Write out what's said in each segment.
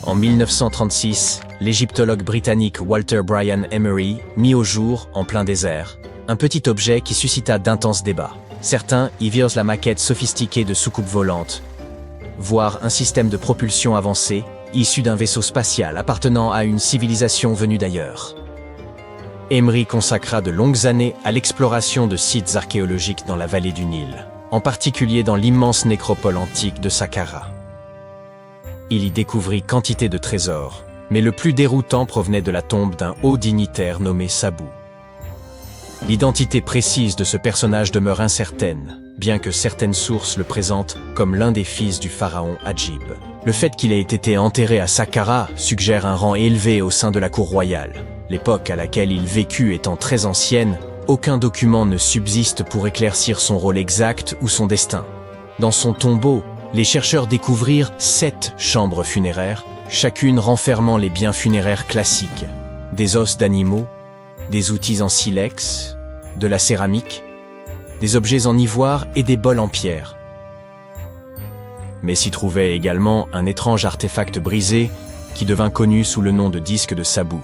En 1936, l'égyptologue britannique Walter Bryan Emery mit au jour, en plein désert, un petit objet qui suscita d'intenses débats. Certains y virent la maquette sophistiquée de soucoupes volantes, voire un système de propulsion avancé, issu d'un vaisseau spatial appartenant à une civilisation venue d'ailleurs. Emery consacra de longues années à l'exploration de sites archéologiques dans la vallée du Nil, en particulier dans l'immense nécropole antique de Saqqara. Il y découvrit quantité de trésors, mais le plus déroutant provenait de la tombe d'un haut dignitaire nommé Sabou. L'identité précise de ce personnage demeure incertaine, bien que certaines sources le présentent comme l'un des fils du pharaon Hadjib. Le fait qu'il ait été enterré à Saqqara suggère un rang élevé au sein de la cour royale. L'époque à laquelle il vécut étant très ancienne, aucun document ne subsiste pour éclaircir son rôle exact ou son destin. Dans son tombeau, les chercheurs découvrirent 7 chambres funéraires, chacune renfermant les biens funéraires classiques. Des os d'animaux, des outils en silex, de la céramique, des objets en ivoire et des bols en pierre. Mais s'y trouvait également un étrange artefact brisé qui devint connu sous le nom de disque de Sabou.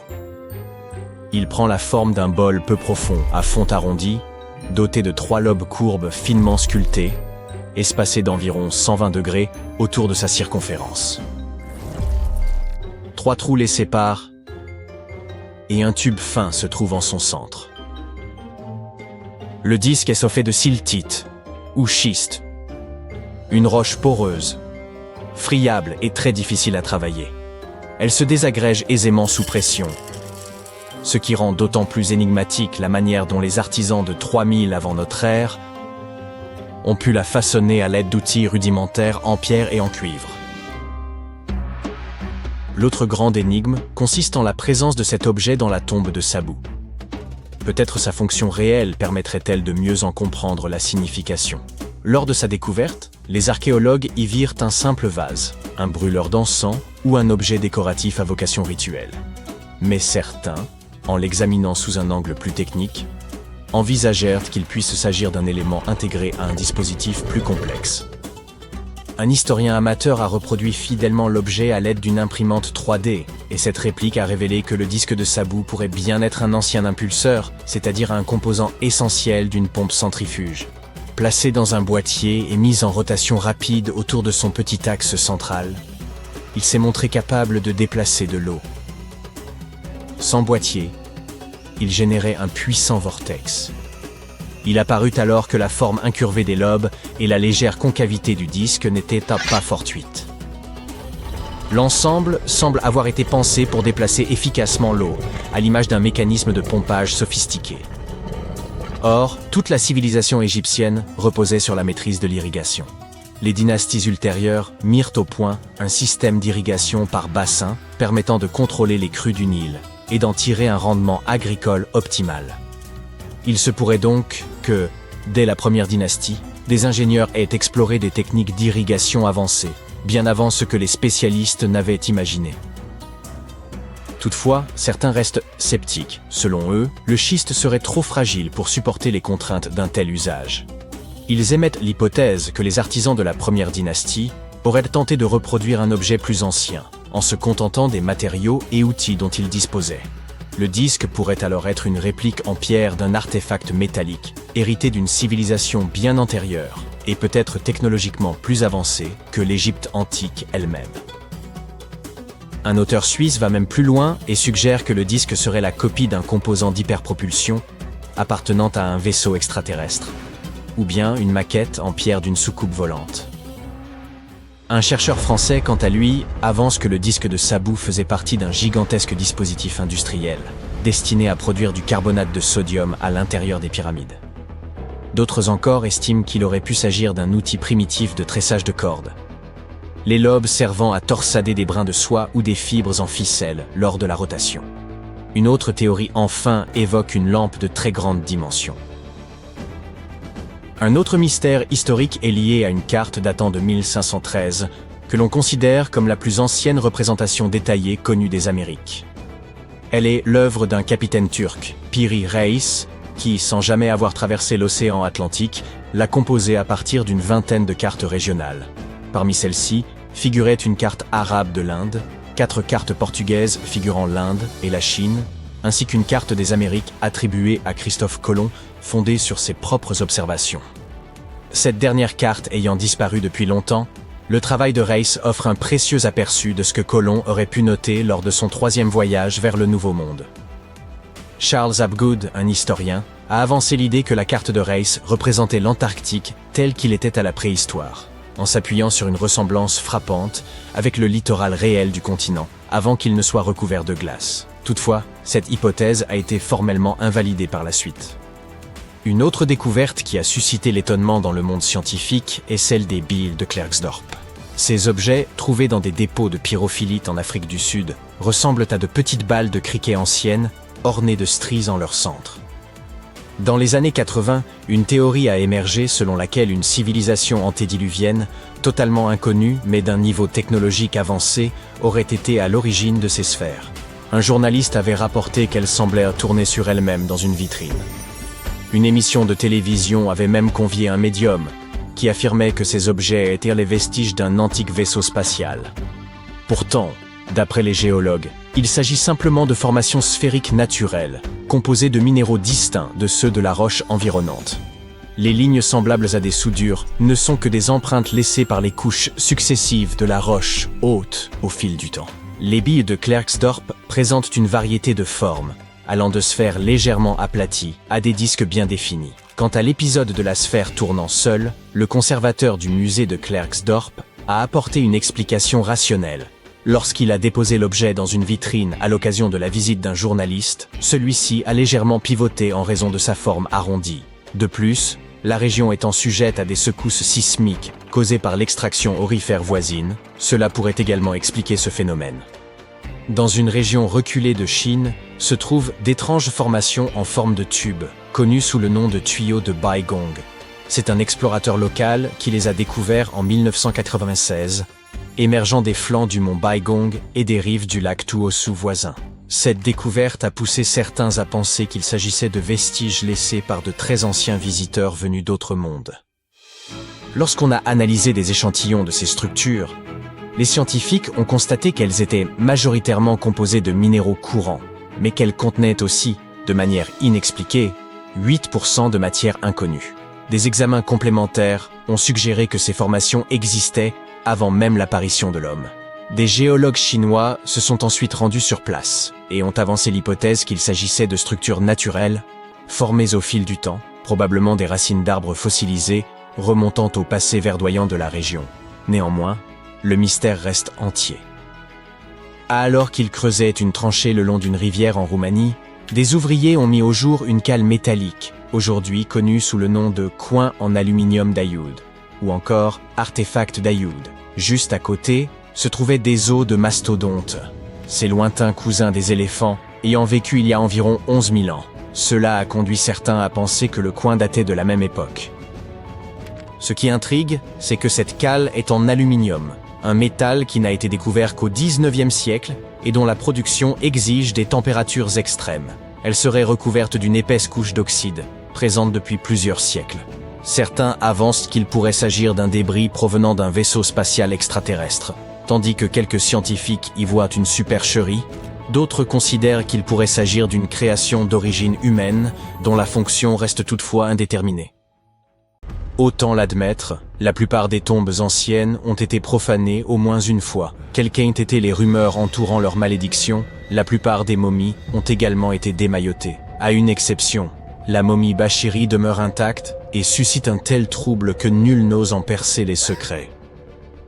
Il prend la forme d'un bol peu profond, à fond arrondi, doté de 3 lobes courbes finement sculptés, espacés d'environ 120 degrés autour de sa circonférence. 3 trous les séparent, et un tube fin se trouve en son centre. Le disque est fait de siltite, ou schiste, une roche poreuse, friable et très difficile à travailler. Elle se désagrège aisément sous pression, ce qui rend d'autant plus énigmatique la manière dont les artisans de 3000 avant notre ère ont pu la façonner à l'aide d'outils rudimentaires en pierre et en cuivre. L'autre grande énigme consiste en la présence de cet objet dans la tombe de Sabou. Peut-être sa fonction réelle permettrait-elle de mieux en comprendre la signification. Lors de sa découverte, les archéologues y virent un simple vase, un brûleur d'encens ou un objet décoratif à vocation rituelle. Mais certains, en l'examinant sous un angle plus technique, envisagèrent qu'il puisse s'agir d'un élément intégré à un dispositif plus complexe. Un historien amateur a reproduit fidèlement l'objet à l'aide d'une imprimante 3D, et cette réplique a révélé que le disque de Sabou pourrait bien être un ancien impulseur, c'est-à-dire un composant essentiel d'une pompe centrifuge. Placé dans un boîtier et mis en rotation rapide autour de son petit axe central, il s'est montré capable de déplacer de l'eau. Sans boîtier, il générait un puissant vortex. Il apparut alors que la forme incurvée des lobes et la légère concavité du disque n'étaient pas fortuites. L'ensemble semble avoir été pensé pour déplacer efficacement l'eau, à l'image d'un mécanisme de pompage sophistiqué. Or, toute la civilisation égyptienne reposait sur la maîtrise de l'irrigation. Les dynasties ultérieures mirent au point un système d'irrigation par bassin permettant de contrôler les crues du Nil et d'en tirer un rendement agricole optimal. Il se pourrait donc que, dès la première dynastie, des ingénieurs aient exploré des techniques d'irrigation avancées, bien avant ce que les spécialistes n'avaient imaginé. Toutefois, certains restent sceptiques. Selon eux, le schiste serait trop fragile pour supporter les contraintes d'un tel usage. Ils émettent l'hypothèse que les artisans de la première dynastie auraient tenté de reproduire un objet plus ancien, en se contentant des matériaux et outils dont ils disposaient. Le disque pourrait alors être une réplique en pierre d'un artefact métallique, hérité d'une civilisation bien antérieure, et peut-être technologiquement plus avancée que l'Égypte antique elle-même. Un auteur suisse va même plus loin et suggère que le disque serait la copie d'un composant d'hyperpropulsion appartenant à un vaisseau extraterrestre, ou bien une maquette en pierre d'une soucoupe volante. Un chercheur français, quant à lui, avance que le disque de Sabou faisait partie d'un gigantesque dispositif industriel, destiné à produire du carbonate de sodium à l'intérieur des pyramides. D'autres encore estiment qu'il aurait pu s'agir d'un outil primitif de tressage de cordes, les lobes servant à torsader des brins de soie ou des fibres en ficelle lors de la rotation. Une autre théorie enfin évoque une lampe de très grande dimension. Un autre mystère historique est lié à une carte datant de 1513, que l'on considère comme la plus ancienne représentation détaillée connue des Amériques. Elle est l'œuvre d'un capitaine turc, Piri Reis, qui, sans jamais avoir traversé l'océan Atlantique, l'a composée à partir d'une vingtaine de cartes régionales. Parmi celles-ci, figurait une carte arabe de l'Inde, 4 cartes portugaises figurant l'Inde et la Chine, ainsi qu'une carte des Amériques attribuée à Christophe Colomb, fondée sur ses propres observations. Cette dernière carte ayant disparu depuis longtemps, le travail de Race offre un précieux aperçu de ce que Colomb aurait pu noter lors de son 3e voyage vers le Nouveau Monde. Charles Hapgood, un historien, a avancé l'idée que la carte de Race représentait l'Antarctique tel qu'il était à la préhistoire, en s'appuyant sur une ressemblance frappante avec le littoral réel du continent, avant qu'il ne soit recouvert de glace. Toutefois, cette hypothèse a été formellement invalidée par la suite. Une autre découverte qui a suscité l'étonnement dans le monde scientifique est celle des billes de Klerksdorp. Ces objets, trouvés dans des dépôts de pyrophilite en Afrique du Sud, ressemblent à de petites balles de criquet anciennes, ornées de stries en leur centre. Dans les années 80, une théorie a émergé selon laquelle une civilisation antédiluvienne, totalement inconnue mais d'un niveau technologique avancé, aurait été à l'origine de ces sphères. Un journaliste avait rapporté qu'elles semblaient tourner sur elles-mêmes dans une vitrine. Une émission de télévision avait même convié un médium, qui affirmait que ces objets étaient les vestiges d'un antique vaisseau spatial. Pourtant, d'après les géologues, il s'agit simplement de formations sphériques naturelles, composées de minéraux distincts de ceux de la roche environnante. Les lignes semblables à des soudures ne sont que des empreintes laissées par les couches successives de la roche haute au fil du temps. Les billes de Klerksdorp présentent une variété de formes, allant de sphères légèrement aplaties à des disques bien définis. Quant à l'épisode de la sphère tournant seule, le conservateur du musée de Klerksdorp a apporté une explication rationnelle. Lorsqu'il a déposé l'objet dans une vitrine à l'occasion de la visite d'un journaliste, celui-ci a légèrement pivoté en raison de sa forme arrondie. De plus, la région étant sujette à des secousses sismiques causées par l'extraction aurifère voisine, cela pourrait également expliquer ce phénomène. Dans une région reculée de Chine, se trouvent d'étranges formations en forme de tube, connues sous le nom de tuyaux de Baigong. C'est un explorateur local qui les a découverts en 1996, émergeant des flancs du mont Baigong et des rives du lac Tuosu voisin. Cette découverte a poussé certains à penser qu'il s'agissait de vestiges laissés par de très anciens visiteurs venus d'autres mondes. Lorsqu'on a analysé des échantillons de ces structures, les scientifiques ont constaté qu'elles étaient majoritairement composées de minéraux courants, mais qu'elles contenaient aussi, de manière inexpliquée, 8% de matière inconnue. Des examens complémentaires ont suggéré que ces formations existaient avant même l'apparition de l'homme. Des géologues chinois se sont ensuite rendus sur place et ont avancé l'hypothèse qu'il s'agissait de structures naturelles, formées au fil du temps, probablement des racines d'arbres fossilisés remontant au passé verdoyant de la région. Néanmoins, le mystère reste entier. Alors qu'ils creusaient une tranchée le long d'une rivière en Roumanie, des ouvriers ont mis au jour une cale métallique, aujourd'hui connue sous le nom de coin en aluminium d'Ayoud, ou encore artefact d'Ayoud. Juste à côté, se trouvaient des os de mastodontes, ces lointains cousins des éléphants ayant vécu il y a environ 11 000 ans. Cela a conduit certains à penser que le coin datait de la même époque. Ce qui intrigue, c'est que cette cale est en aluminium, un métal qui n'a été découvert qu'au XIXe siècle et dont la production exige des températures extrêmes. Elle serait recouverte d'une épaisse couche d'oxyde, présente depuis plusieurs siècles. Certains avancent qu'il pourrait s'agir d'un débris provenant d'un vaisseau spatial extraterrestre, tandis que quelques scientifiques y voient une supercherie. D'autres considèrent qu'il pourrait s'agir d'une création d'origine humaine, dont la fonction reste toutefois indéterminée. Autant l'admettre, la plupart des tombes anciennes ont été profanées au moins une fois. Quelles qu'aient été les rumeurs entourant leur malédiction, la plupart des momies ont également été démaillotées. À une exception, la momie Bashiri demeure intacte et suscite un tel trouble que nul n'ose en percer les secrets.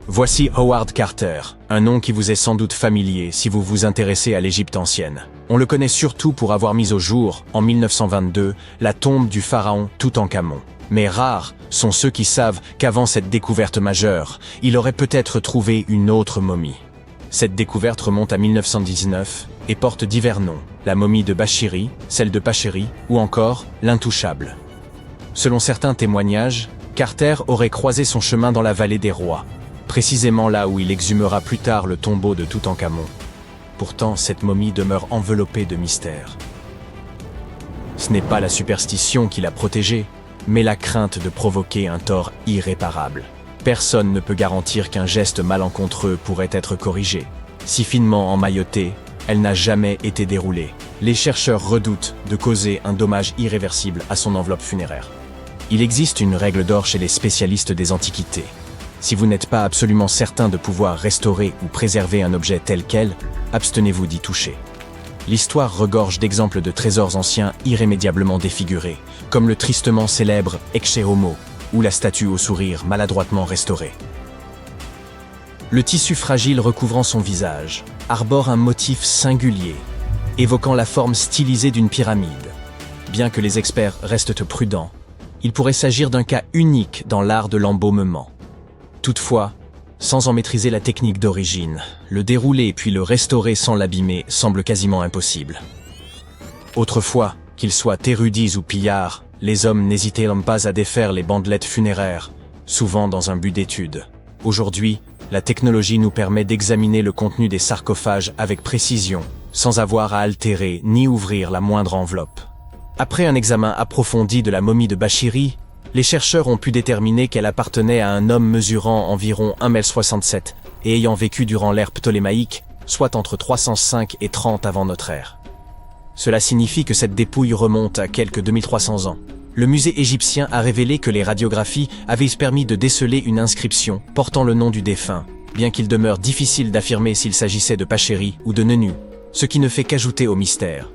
Voici Howard Carter, un nom qui vous est sans doute familier si vous vous intéressez à l'Égypte ancienne. On le connaît surtout pour avoir mis au jour, en 1922, la tombe du pharaon Toutankhamon. Mais rares sont ceux qui savent qu'avant cette découverte majeure, il aurait peut-être trouvé une autre momie. Cette découverte remonte à 1919 et porte divers noms, la momie de Bashiri, celle de Pachéry ou encore l'Intouchable. Selon certains témoignages, Carter aurait croisé son chemin dans la vallée des rois, précisément là où il exhumera plus tard le tombeau de Toutankhamon. Pourtant, cette momie demeure enveloppée de mystère. Ce n'est pas la superstition qui l'a protégée, mais la crainte de provoquer un tort irréparable. Personne ne peut garantir qu'un geste malencontreux pourrait être corrigé. Si finement emmaillotée, elle n'a jamais été déroulée. Les chercheurs redoutent de causer un dommage irréversible à son enveloppe funéraire. Il existe une règle d'or chez les spécialistes des antiquités. Si vous n'êtes pas absolument certain de pouvoir restaurer ou préserver un objet tel quel, abstenez-vous d'y toucher. L'histoire regorge d'exemples de trésors anciens irrémédiablement défigurés, comme le tristement célèbre Ecce Homo, ou la statue au sourire maladroitement restaurée. Le tissu fragile recouvrant son visage arbore un motif singulier, évoquant la forme stylisée d'une pyramide. Bien que les experts restent prudents, il pourrait s'agir d'un cas unique dans l'art de l'embaumement. Toutefois, sans en maîtriser la technique d'origine, le dérouler puis le restaurer sans l'abîmer semble quasiment impossible. Autrefois, qu'ils soient érudits ou pillards, les hommes n'hésitaient pas à défaire les bandelettes funéraires, souvent dans un but d'étude. Aujourd'hui, la technologie nous permet d'examiner le contenu des sarcophages avec précision, sans avoir à altérer ni ouvrir la moindre enveloppe. Après un examen approfondi de la momie de Bachiri, les chercheurs ont pu déterminer qu'elle appartenait à un homme mesurant environ 1,67 m et ayant vécu durant l'ère ptolémaïque, soit entre 305 et 30 avant notre ère. Cela signifie que cette dépouille remonte à quelques 2300 ans. Le musée égyptien a révélé que les radiographies avaient permis de déceler une inscription portant le nom du défunt, bien qu'il demeure difficile d'affirmer s'il s'agissait de Pachéry ou de Nenu, ce qui ne fait qu'ajouter au mystère.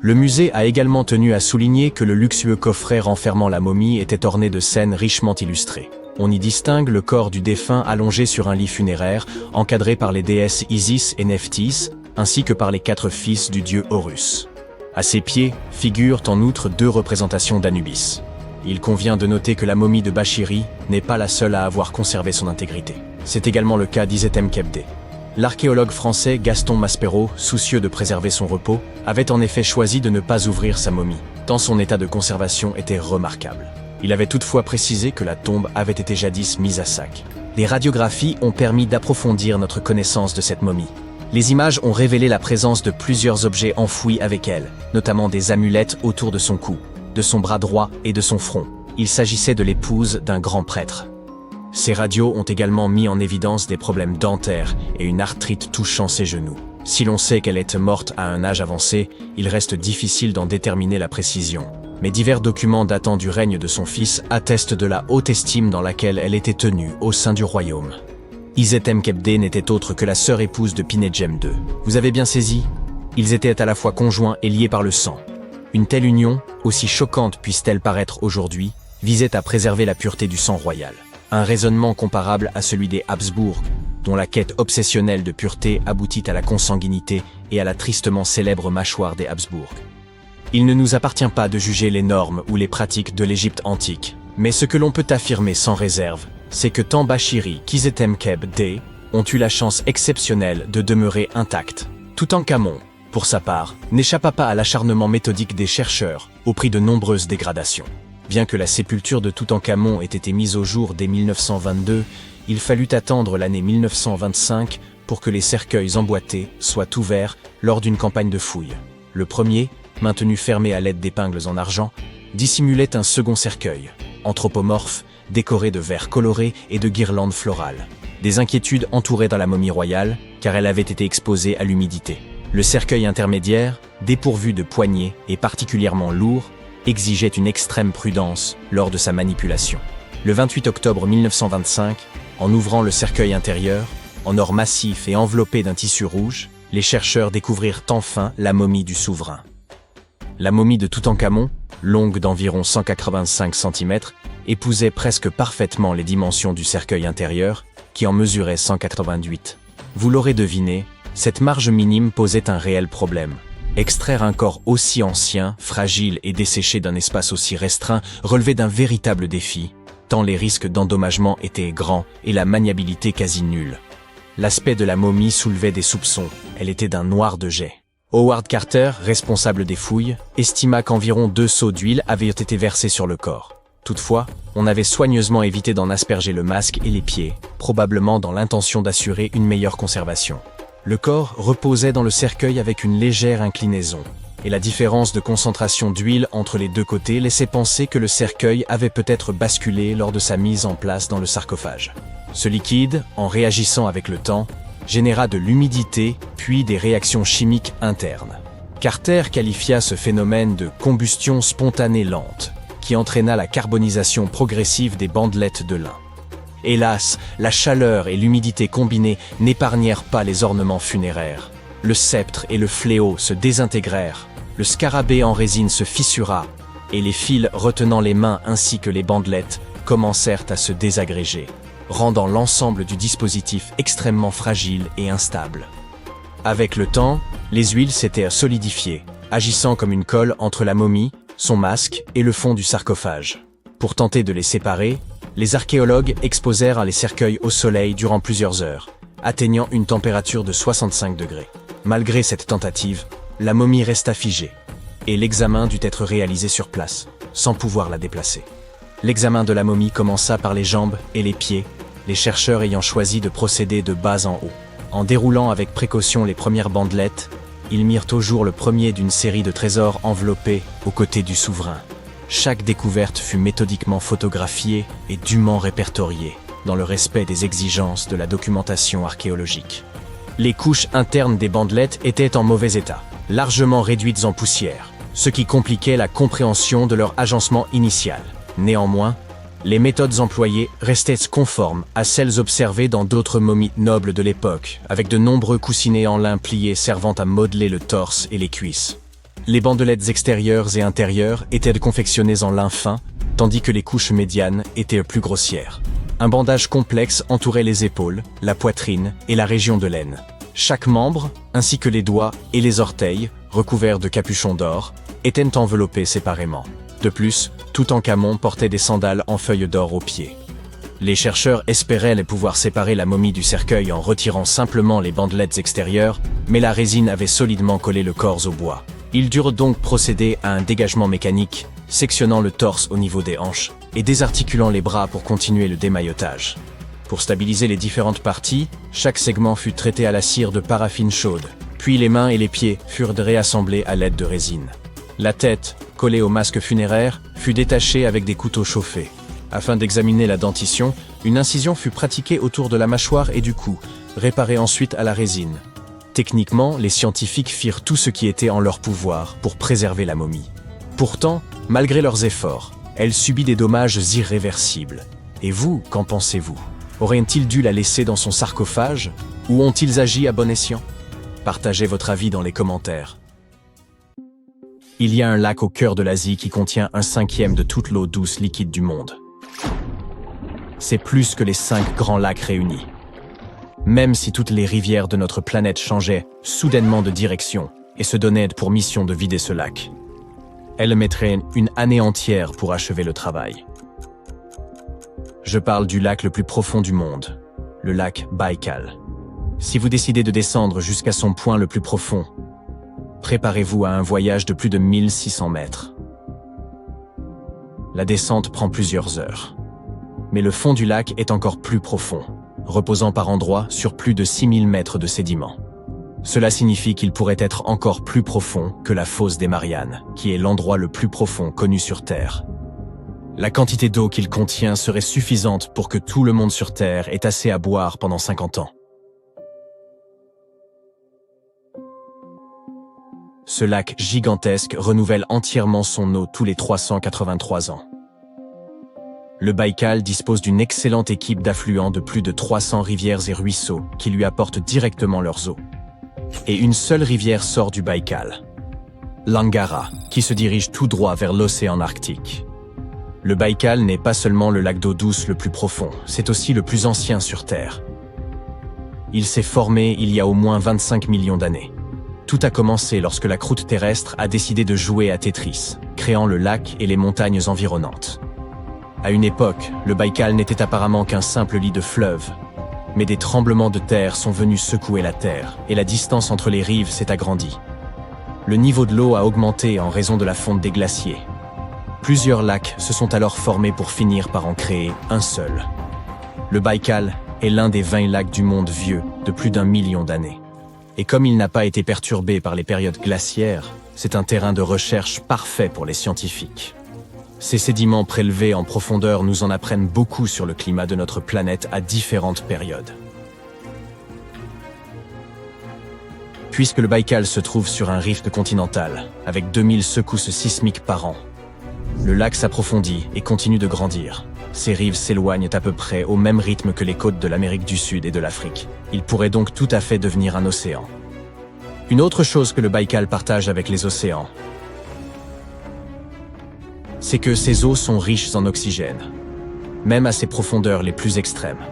Le musée a également tenu à souligner que le luxueux coffret renfermant la momie était orné de scènes richement illustrées. On y distingue le corps du défunt allongé sur un lit funéraire, encadré par les déesses Isis et Nephthys, ainsi que par les 4 fils du dieu Horus. À ses pieds figurent en outre 2 représentations d'Anubis. Il convient de noter que la momie de Bachiri n'est pas la seule à avoir conservé son intégrité. C'est également le cas d'Isetem-Kebde. L'archéologue français Gaston Maspero, soucieux de préserver son repos, avait en effet choisi de ne pas ouvrir sa momie, tant son état de conservation était remarquable. Il avait toutefois précisé que la tombe avait été jadis mise à sac. Les radiographies ont permis d'approfondir notre connaissance de cette momie. Les images ont révélé la présence de plusieurs objets enfouis avec elle, notamment des amulettes autour de son cou, de son bras droit et de son front. Il s'agissait de l'épouse d'un grand prêtre. Ces radios ont également mis en évidence des problèmes dentaires et une arthrite touchant ses genoux. Si l'on sait qu'elle est morte à un âge avancé, il reste difficile d'en déterminer la précision. Mais divers documents datant du règne de son fils attestent de la haute estime dans laquelle elle était tenue au sein du royaume. Isetem-Kebde n'était autre que la sœur épouse de Pinedjem II. Vous avez bien saisi? Ils étaient à la fois conjoints et liés par le sang. Une telle union, aussi choquante puisse-t-elle paraître aujourd'hui, visait à préserver la pureté du sang royal. Un raisonnement comparable à celui des Habsbourg, dont la quête obsessionnelle de pureté aboutit à la consanguinité et à la tristement célèbre mâchoire des Habsbourg. Il ne nous appartient pas de juger les normes ou les pratiques de l'Égypte antique, mais ce que l'on peut affirmer sans réserve, c'est que tant Bachiri qu'Isetem-Kebde ont eu la chance exceptionnelle de demeurer intacts. Toutankhamon, pour sa part, n'échappa pas à l'acharnement méthodique des chercheurs, au prix de nombreuses dégradations. Bien que la sépulture de Toutankhamon ait été mise au jour dès 1922, il fallut attendre l'année 1925 pour que les cercueils emboîtés soient ouverts lors d'une campagne de fouilles. Le premier, maintenu fermé à l'aide d'épingles en argent, dissimulait un second cercueil, anthropomorphe, décoré de verres colorés et de guirlandes florales. Des inquiétudes entouraient dans la momie royale, car elle avait été exposée à l'humidité. Le cercueil intermédiaire, dépourvu de poignée et particulièrement lourd, exigeait une extrême prudence lors de sa manipulation. Le 28 octobre 1925, en ouvrant le cercueil intérieur, en or massif et enveloppé d'un tissu rouge, les chercheurs découvrirent enfin la momie du souverain. La momie de Toutankhamon, longue d'environ 185 cm, épousait presque parfaitement les dimensions du cercueil intérieur, qui en mesurait 188. Vous l'aurez deviné, cette marge minime posait un réel problème. Extraire un corps aussi ancien, fragile et desséché d'un espace aussi restreint relevait d'un véritable défi, tant les risques d'endommagement étaient grands et la maniabilité quasi nulle. L'aspect de la momie soulevait des soupçons, elle était d'un noir de jais. Howard Carter, responsable des fouilles, estima qu'environ 2 seaux d'huile avaient été versés sur le corps. Toutefois, on avait soigneusement évité d'en asperger le masque et les pieds, probablement dans l'intention d'assurer une meilleure conservation. Le corps reposait dans le cercueil avec une légère inclinaison, et la différence de concentration d'huile entre les 2 côtés laissait penser que le cercueil avait peut-être basculé lors de sa mise en place dans le sarcophage. Ce liquide, en réagissant avec le temps, généra de l'humidité puis des réactions chimiques internes. Carter qualifia ce phénomène de combustion spontanée lente, qui entraîna la carbonisation progressive des bandelettes de lin. Hélas, la chaleur et l'humidité combinées n'épargnèrent pas les ornements funéraires. Le sceptre et le fléau se désintégrèrent, le scarabée en résine se fissura, et les fils retenant les mains ainsi que les bandelettes commencèrent à se désagréger, rendant l'ensemble du dispositif extrêmement fragile et instable. Avec le temps, les huiles s'étaient solidifiées, agissant comme une colle entre la momie, son masque et le fond du sarcophage. Pour tenter de les séparer, les archéologues exposèrent les cercueils au soleil durant plusieurs heures, atteignant une température de 65 degrés. Malgré cette tentative, la momie resta figée, et l'examen dut être réalisé sur place, sans pouvoir la déplacer. L'examen de la momie commença par les jambes et les pieds, les chercheurs ayant choisi de procéder de bas en haut. En déroulant avec précaution les premières bandelettes, ils mirent au jour le premier d'une série de trésors enveloppés aux côtés du souverain. Chaque découverte fut méthodiquement photographiée et dûment répertoriée, dans le respect des exigences de la documentation archéologique. Les couches internes des bandelettes étaient en mauvais état, largement réduites en poussière, ce qui compliquait la compréhension de leur agencement initial. Néanmoins, les méthodes employées restaient conformes à celles observées dans d'autres momies nobles de l'époque, avec de nombreux coussinets en lin pliés servant à modeler le torse et les cuisses. Les bandelettes extérieures et intérieures étaient confectionnées en lin fin, tandis que les couches médianes étaient plus grossières. Un bandage complexe entourait les épaules, la poitrine et la région de l'aine. Chaque membre, ainsi que les doigts et les orteils, recouverts de capuchons d'or, étaient enveloppés séparément. De plus, Toutankhamon portait des sandales en feuilles d'or aux pieds. Les chercheurs espéraient pouvoir séparer la momie du cercueil en retirant simplement les bandelettes extérieures, mais la résine avait solidement collé le corps au bois. Ils durent donc procéder à un dégagement mécanique, sectionnant le torse au niveau des hanches et désarticulant les bras pour continuer le démaillotage. Pour stabiliser les différentes parties, chaque segment fut traité à la cire de paraffine chaude, puis les mains et les pieds furent réassemblés à l'aide de résine. La tête, collée au masque funéraire, fut détachée avec des couteaux chauffés. Afin d'examiner la dentition, une incision fut pratiquée autour de la mâchoire et du cou, réparée ensuite à la résine. Techniquement, les scientifiques firent tout ce qui était en leur pouvoir pour préserver la momie. Pourtant, malgré leurs efforts, elle subit des dommages irréversibles. Et vous, qu'en pensez-vous? Auraient-ils dû la laisser dans son sarcophage ou ont-ils agi à bon escient? Partagez votre avis dans les commentaires. Il y a un lac au cœur de l'Asie qui contient 1/5 de toute l'eau douce liquide du monde. C'est plus que les 5 grands lacs réunis. Même si toutes les rivières de notre planète changeaient soudainement de direction et se donnaient pour mission de vider ce lac, elles mettraient une année entière pour achever le travail. Je parle du lac le plus profond du monde, le lac Baïkal. Si vous décidez de descendre jusqu'à son point le plus profond, préparez-vous à un voyage de plus de 1600 mètres. La descente prend plusieurs heures. Mais le fond du lac est encore plus profond, reposant par endroits sur plus de 6000 mètres de sédiments. Cela signifie qu'il pourrait être encore plus profond que la fosse des Mariannes, qui est l'endroit le plus profond connu sur Terre. La quantité d'eau qu'il contient serait suffisante pour que tout le monde sur Terre ait assez à boire pendant 50 ans. Ce lac gigantesque renouvelle entièrement son eau tous les 383 ans. Le Baïkal dispose d'une excellente équipe d'affluents de plus de 300 rivières et ruisseaux qui lui apportent directement leurs eaux. Et une seule rivière sort du Baïkal, l'Angara, qui se dirige tout droit vers l'océan Arctique. Le Baïkal n'est pas seulement le lac d'eau douce le plus profond, c'est aussi le plus ancien sur Terre. Il s'est formé il y a au moins 25 millions d'années. Tout a commencé lorsque la croûte terrestre a décidé de jouer à Tetris, créant le lac et les montagnes environnantes. À une époque, le Baïkal n'était apparemment qu'un simple lit de fleuve, mais des tremblements de terre sont venus secouer la terre, et la distance entre les rives s'est agrandie. Le niveau de l'eau a augmenté en raison de la fonte des glaciers. Plusieurs lacs se sont alors formés pour finir par en créer un seul. Le Baïkal est l'un des 20 lacs du monde vieux de plus d'1 million d'années. Et comme il n'a pas été perturbé par les périodes glaciaires, c'est un terrain de recherche parfait pour les scientifiques. Ces sédiments prélevés en profondeur nous en apprennent beaucoup sur le climat de notre planète à différentes périodes. Puisque le Baïkal se trouve sur un rift continental, avec 2000 secousses sismiques par an, le lac s'approfondit et continue de grandir. Ses rives s'éloignent à peu près au même rythme que les côtes de l'Amérique du Sud et de l'Afrique. Il pourrait donc tout à fait devenir un océan. Une autre chose que le Baïkal partage avec les océans, c'est que ses eaux sont riches en oxygène, même à ses profondeurs les plus extrêmes.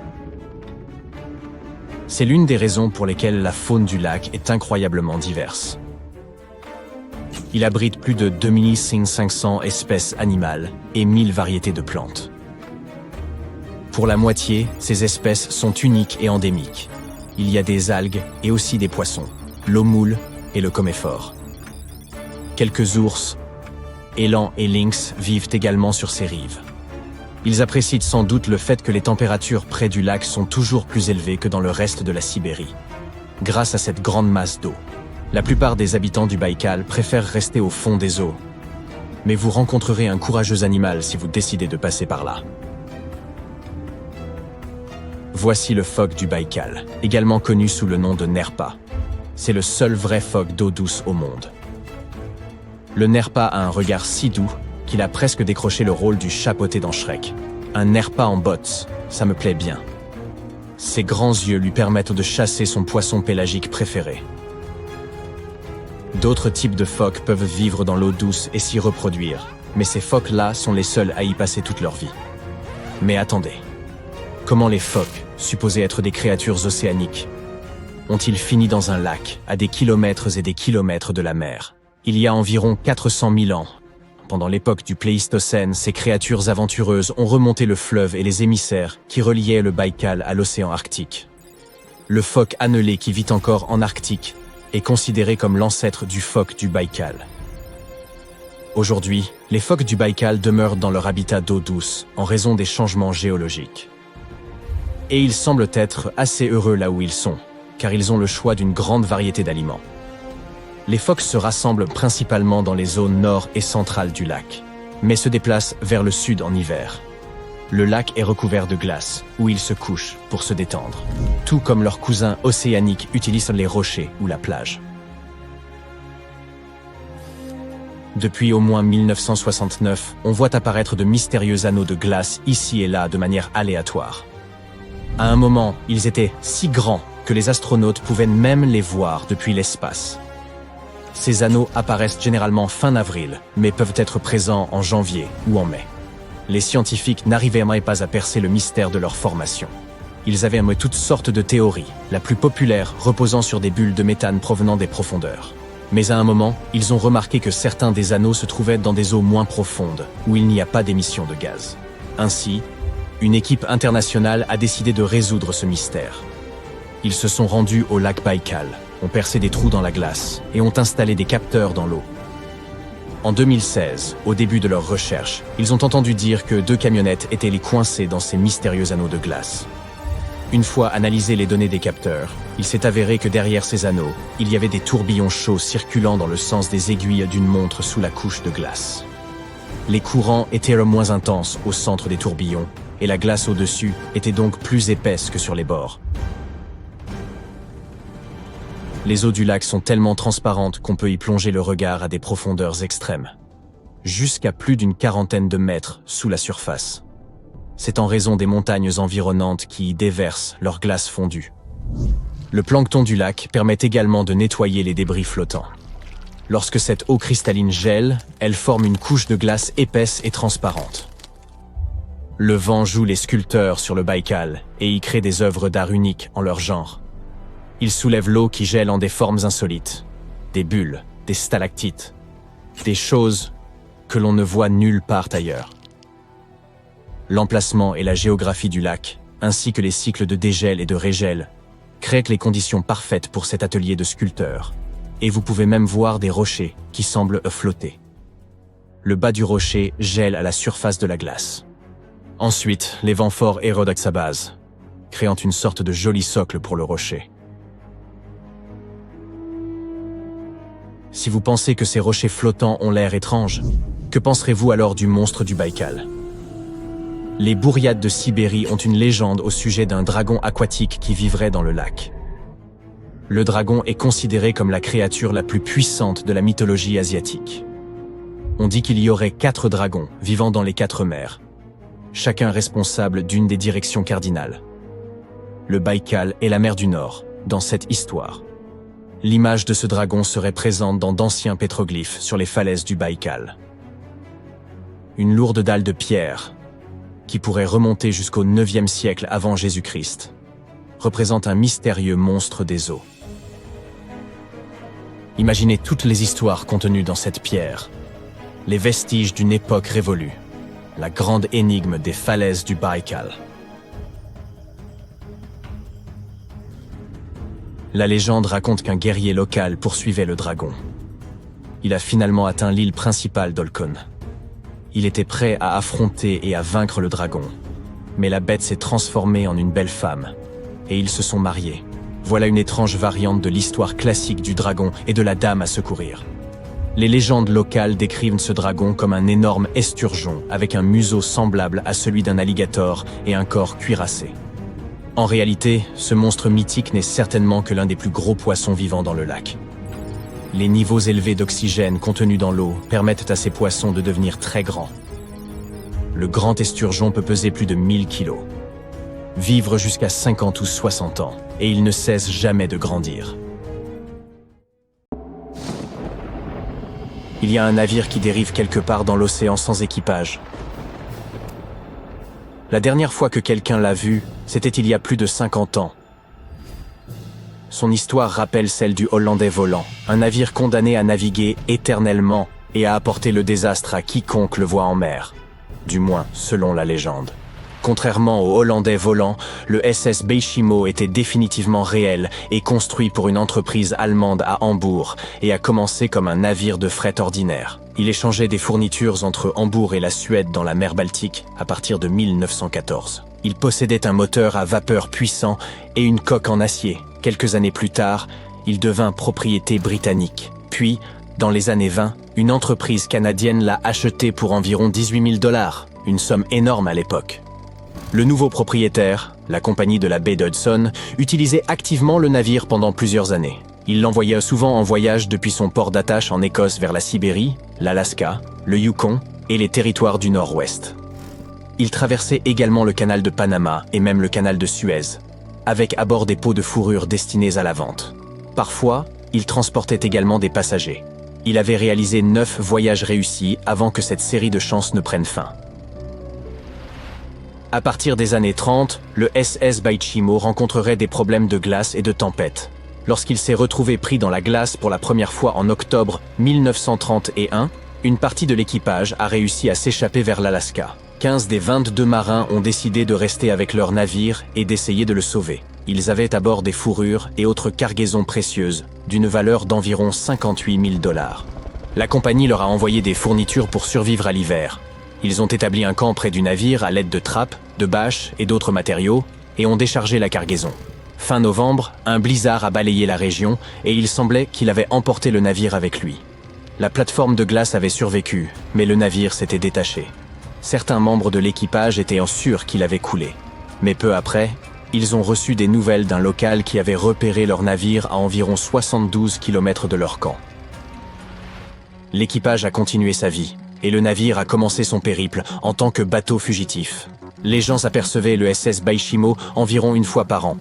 C'est l'une des raisons pour lesquelles la faune du lac est incroyablement diverse. Il abrite plus de 2500 espèces animales et 1000 variétés de plantes. Pour la moitié, ces espèces sont uniques et endémiques. Il y a des algues et aussi des poissons, l'eau moule et le coméphore. Quelques ours, élans et lynx vivent également sur ces rives. Ils apprécient sans doute le fait que les températures près du lac sont toujours plus élevées que dans le reste de la Sibérie, grâce à cette grande masse d'eau. La plupart des habitants du Baïkal préfèrent rester au fond des eaux, mais vous rencontrerez un courageux animal si vous décidez de passer par là. Voici le phoque du Baïkal, également connu sous le nom de Nerpa. C'est le seul vrai phoque d'eau douce au monde. Le Nerpa a un regard si doux qu'il a presque décroché le rôle du chapeauté dans Shrek. Un Nerpa en bottes, ça me plaît bien. Ses grands yeux lui permettent de chasser son poisson pélagique préféré. D'autres types de phoques peuvent vivre dans l'eau douce et s'y reproduire, mais ces phoques-là sont les seuls à y passer toute leur vie. Mais attendez, comment les phoques, supposés être des créatures océaniques, ont-ils fini dans un lac, à des kilomètres et des kilomètres de la mer? Il y a environ 400 000 ans, pendant l'époque du Pléistocène, ces créatures aventureuses ont remonté le fleuve et les émissaires qui reliaient le Baïkal à l'océan Arctique. Le phoque annelé qui vit encore en Arctique est considéré comme l'ancêtre du phoque du Baïkal. Aujourd'hui, les phoques du Baïkal demeurent dans leur habitat d'eau douce en raison des changements géologiques. Et ils semblent être assez heureux là où ils sont, car ils ont le choix d'une grande variété d'aliments. Les phoques se rassemblent principalement dans les zones nord et centrales du lac, mais se déplacent vers le sud en hiver. Le lac est recouvert de glace, où ils se couchent pour se détendre. Tout comme leurs cousins océaniques utilisent les rochers ou la plage. Depuis au moins 1969, on voit apparaître de mystérieux anneaux de glace ici et là de manière aléatoire. À un moment, ils étaient si grands que les astronautes pouvaient même les voir depuis l'espace. Ces anneaux apparaissent généralement fin avril, mais peuvent être présents en janvier ou en mai. Les scientifiques n'arrivaient pas à percer le mystère de leur formation. Ils avaient toutes sortes de théories, la plus populaire reposant sur des bulles de méthane provenant des profondeurs. Mais à un moment, ils ont remarqué que certains des anneaux se trouvaient dans des eaux moins profondes, où il n'y a pas d'émission de gaz. Ainsi, une équipe internationale a décidé de résoudre ce mystère. Ils se sont rendus au lac Baïkal, ont percé des trous dans la glace et ont installé des capteurs dans l'eau. En 2016, au début de leurs recherches, ils ont entendu dire que 2 camionnettes étaient coincées dans ces mystérieux anneaux de glace. Une fois analysées les données des capteurs, il s'est avéré que derrière ces anneaux, il y avait des tourbillons chauds circulant dans le sens des aiguilles d'une montre sous la couche de glace. Les courants étaient le moins intenses au centre des tourbillons, et la glace au-dessus était donc plus épaisse que sur les bords. Les eaux du lac sont tellement transparentes qu'on peut y plonger le regard à des profondeurs extrêmes, jusqu'à plus d'une 40aine de mètres sous la surface. C'est en raison des montagnes environnantes qui y déversent leur glace fondue. Le plancton du lac permet également de nettoyer les débris flottants. Lorsque cette eau cristalline gèle, elle forme une couche de glace épaisse et transparente. Le vent joue les sculpteurs sur le Baïkal et y crée des œuvres d'art uniques en leur genre. Il soulève l'eau qui gèle en des formes insolites, des bulles, des stalactites, des choses que l'on ne voit nulle part ailleurs. L'emplacement et la géographie du lac, ainsi que les cycles de dégel et de régel, créent les conditions parfaites pour cet atelier de sculpteur. Et vous pouvez même voir des rochers qui semblent flotter. Le bas du rocher gèle à la surface de la glace. Ensuite, les vents forts érodent à sa base, créant une sorte de joli socle pour le rocher. Si vous pensez que ces rochers flottants ont l'air étrange, que penserez-vous alors du monstre du Baïkal? Les Bouriades de Sibérie ont une légende au sujet d'un dragon aquatique qui vivrait dans le lac. Le dragon est considéré comme la créature la plus puissante de la mythologie asiatique. On dit qu'il y aurait 4 dragons vivant dans les 4 mers, chacun responsable d'une des directions cardinales. Le Baïkal est la mer du Nord, dans cette histoire. L'image de ce dragon serait présente dans d'anciens pétroglyphes sur les falaises du Baïkal. Une lourde dalle de pierre, qui pourrait remonter jusqu'au 9e siècle avant Jésus-Christ, représente un mystérieux monstre des eaux. Imaginez toutes les histoires contenues dans cette pierre, les vestiges d'une époque révolue, la grande énigme des falaises du Baïkal. La légende raconte qu'un guerrier local poursuivait le dragon. Il a finalement atteint l'île principale d'Olkhon. Il était prêt à affronter et à vaincre le dragon, mais la bête s'est transformée en une belle femme, et ils se sont mariés. Voilà une étrange variante de l'histoire classique du dragon et de la dame à secourir. Les légendes locales décrivent ce dragon comme un énorme esturgeon avec un museau semblable à celui d'un alligator et un corps cuirassé. En réalité, ce monstre mythique n'est certainement que l'un des plus gros poissons vivants dans le lac. Les niveaux élevés d'oxygène contenus dans l'eau permettent à ces poissons de devenir très grands. Le grand esturgeon peut peser plus de 1000 kilos, vivre jusqu'à 50 ou 60 ans, et il ne cesse jamais de grandir. Il y a un navire qui dérive quelque part dans l'océan sans équipage. La dernière fois que quelqu'un l'a vu, c'était il y a plus de 50 ans. Son histoire rappelle celle du Hollandais volant, un navire condamné à naviguer éternellement et à apporter le désastre à quiconque le voit en mer. Du moins, selon la légende. Contrairement au Hollandais volant, le SS Beishimo était définitivement réel et construit pour une entreprise allemande à Hambourg et a commencé comme un navire de fret ordinaire. Il échangeait des fournitures entre Hambourg et la Suède dans la mer Baltique à partir de 1914. Il possédait un moteur à vapeur puissant et une coque en acier. Quelques années plus tard, il devint propriété britannique. Puis, dans les années 20, une entreprise canadienne l'a acheté pour environ 18 000 $, une somme énorme à l'époque. Le nouveau propriétaire, la compagnie de la baie d'Hudson, utilisait activement le navire pendant plusieurs années. Il l'envoyait souvent en voyage depuis son port d'attache en Écosse vers la Sibérie, l'Alaska, le Yukon et les territoires du Nord-Ouest. Il traversait également le canal de Panama et même le canal de Suez, avec à bord des pots de fourrure destinés à la vente. Parfois, il transportait également des passagers. Il avait réalisé 9 voyages réussis avant que cette série de chances ne prenne fin. À partir des années 30, le SS Baichimo rencontrerait des problèmes de glace et de tempête. Lorsqu'il s'est retrouvé pris dans la glace pour la première fois en octobre 1931, une partie de l'équipage a réussi à s'échapper vers l'Alaska. 15 des 22 marins ont décidé de rester avec leur navire et d'essayer de le sauver. Ils avaient à bord des fourrures et autres cargaisons précieuses, d'une valeur d'environ 58 000 $. La compagnie leur a envoyé des fournitures pour survivre à l'hiver. Ils ont établi un camp près du navire à l'aide de trappes, de bâches et d'autres matériaux, et ont déchargé la cargaison. Fin novembre, un blizzard a balayé la région, et il semblait qu'il avait emporté le navire avec lui. La plateforme de glace avait survécu, mais le navire s'était détaché. Certains membres de l'équipage étaient sûrs qu'il avait coulé. Mais peu après, ils ont reçu des nouvelles d'un local qui avait repéré leur navire à environ 72 km de leur camp. L'équipage a continué sa vie, et le navire a commencé son périple en tant que bateau fugitif. Les gens apercevaient le SS Baichimo environ une fois par an,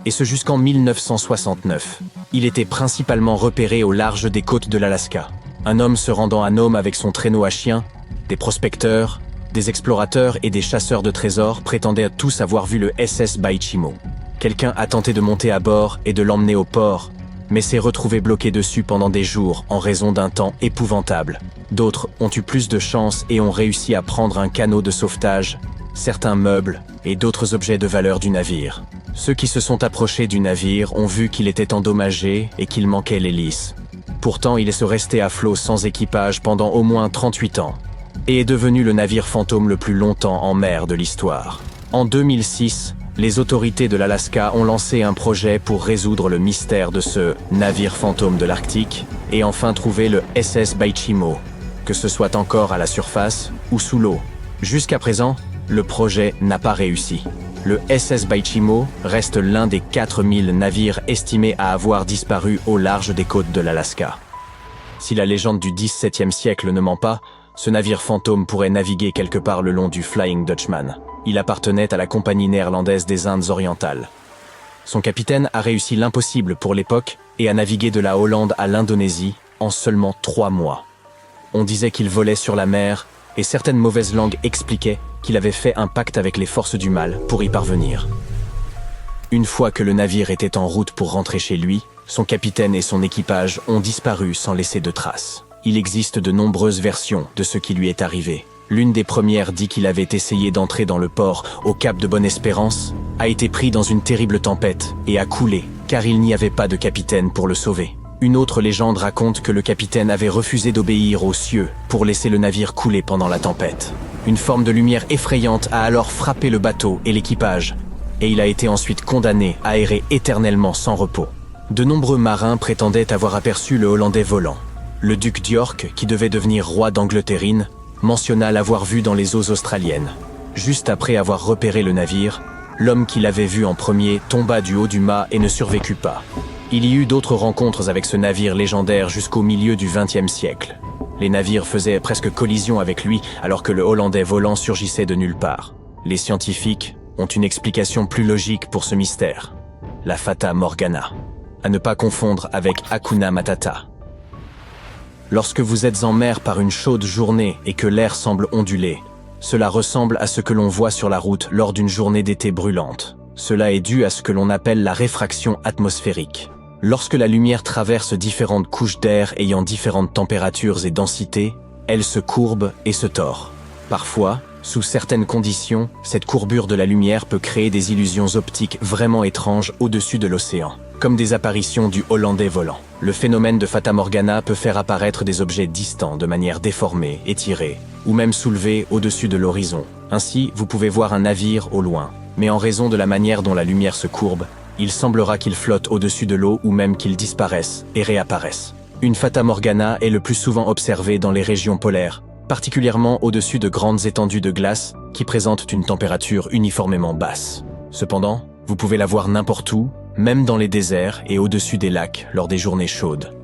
et ce jusqu'en 1969. Il était principalement repéré au large des côtes de l'Alaska. Un homme se rendant à Nome avec son traîneau à chiens, des prospecteurs, des explorateurs et des chasseurs de trésors prétendaient tous avoir vu le SS Baichimo. Quelqu'un a tenté de monter à bord et de l'emmener au port, mais s'est retrouvé bloqué dessus pendant des jours en raison d'un temps épouvantable. D'autres ont eu plus de chance et ont réussi à prendre un canot de sauvetage, certains meubles et d'autres objets de valeur du navire. Ceux qui se sont approchés du navire ont vu qu'il était endommagé et qu'il manquait l'hélice. Pourtant, il est resté à flot sans équipage pendant au moins 38 ans et est devenu le navire fantôme le plus longtemps en mer de l'histoire. En 2006, les autorités de l'Alaska ont lancé un projet pour résoudre le mystère de ce navire fantôme de l'Arctique et enfin trouver le SS Baichimo, que ce soit encore à la surface ou sous l'eau. Jusqu'à présent, le projet n'a pas réussi. Le SS Baichimo reste l'un des 4000 navires estimés à avoir disparu au large des côtes de l'Alaska. Si la légende du XVIIe siècle ne ment pas, ce navire fantôme pourrait naviguer quelque part le long du Flying Dutchman. Il appartenait à la Compagnie néerlandaise des Indes orientales. Son capitaine a réussi l'impossible pour l'époque et a navigué de la Hollande à l'Indonésie en seulement 3 mois. On disait qu'il volait sur la mer et certaines mauvaises langues expliquaient qu'il avait fait un pacte avec les forces du mal pour y parvenir. Une fois que le navire était en route pour rentrer chez lui, son capitaine et son équipage ont disparu sans laisser de traces. Il existe de nombreuses versions de ce qui lui est arrivé. L'une des premières dit qu'il avait essayé d'entrer dans le port au cap de Bonne-Espérance, a été pris dans une terrible tempête et a coulé, car il n'y avait pas de capitaine pour le sauver. Une autre légende raconte que le capitaine avait refusé d'obéir aux cieux pour laisser le navire couler pendant la tempête. Une forme de lumière effrayante a alors frappé le bateau et l'équipage, et il a été ensuite condamné à errer éternellement sans repos. De nombreux marins prétendaient avoir aperçu le Hollandais volant. Le duc d'York, qui devait devenir roi d'Angleterre, mentionna l'avoir vu dans les eaux australiennes. Juste après avoir repéré le navire, l'homme qui l'avait vu en premier tomba du haut du mât et ne survécut pas. Il y eut d'autres rencontres avec ce navire légendaire jusqu'au milieu du XXe siècle. Les navires faisaient presque collision avec lui alors que le Hollandais volant surgissait de nulle part. Les scientifiques ont une explication plus logique pour ce mystère. La Fata Morgana. À ne pas confondre avec Hakuna Matata. Lorsque vous êtes en mer par une chaude journée et que l'air semble onduler, cela ressemble à ce que l'on voit sur la route lors d'une journée d'été brûlante. Cela est dû à ce que l'on appelle la réfraction atmosphérique. Lorsque la lumière traverse différentes couches d'air ayant différentes températures et densités, elle se courbe et se tord. Parfois, sous certaines conditions, cette courbure de la lumière peut créer des illusions optiques vraiment étranges au-dessus de l'océan, comme des apparitions du Hollandais volant. Le phénomène de Fata Morgana peut faire apparaître des objets distants de manière déformée, étirée, ou même soulevée au-dessus de l'horizon. Ainsi, vous pouvez voir un navire au loin, mais en raison de la manière dont la lumière se courbe, il semblera qu'il flotte au-dessus de l'eau ou même qu'il disparaisse et réapparaisse. Une Fata Morgana est le plus souvent observée dans les régions polaires, particulièrement au-dessus de grandes étendues de glace qui présentent une température uniformément basse. Cependant, vous pouvez la voir n'importe où, même dans les déserts et au-dessus des lacs lors des journées chaudes.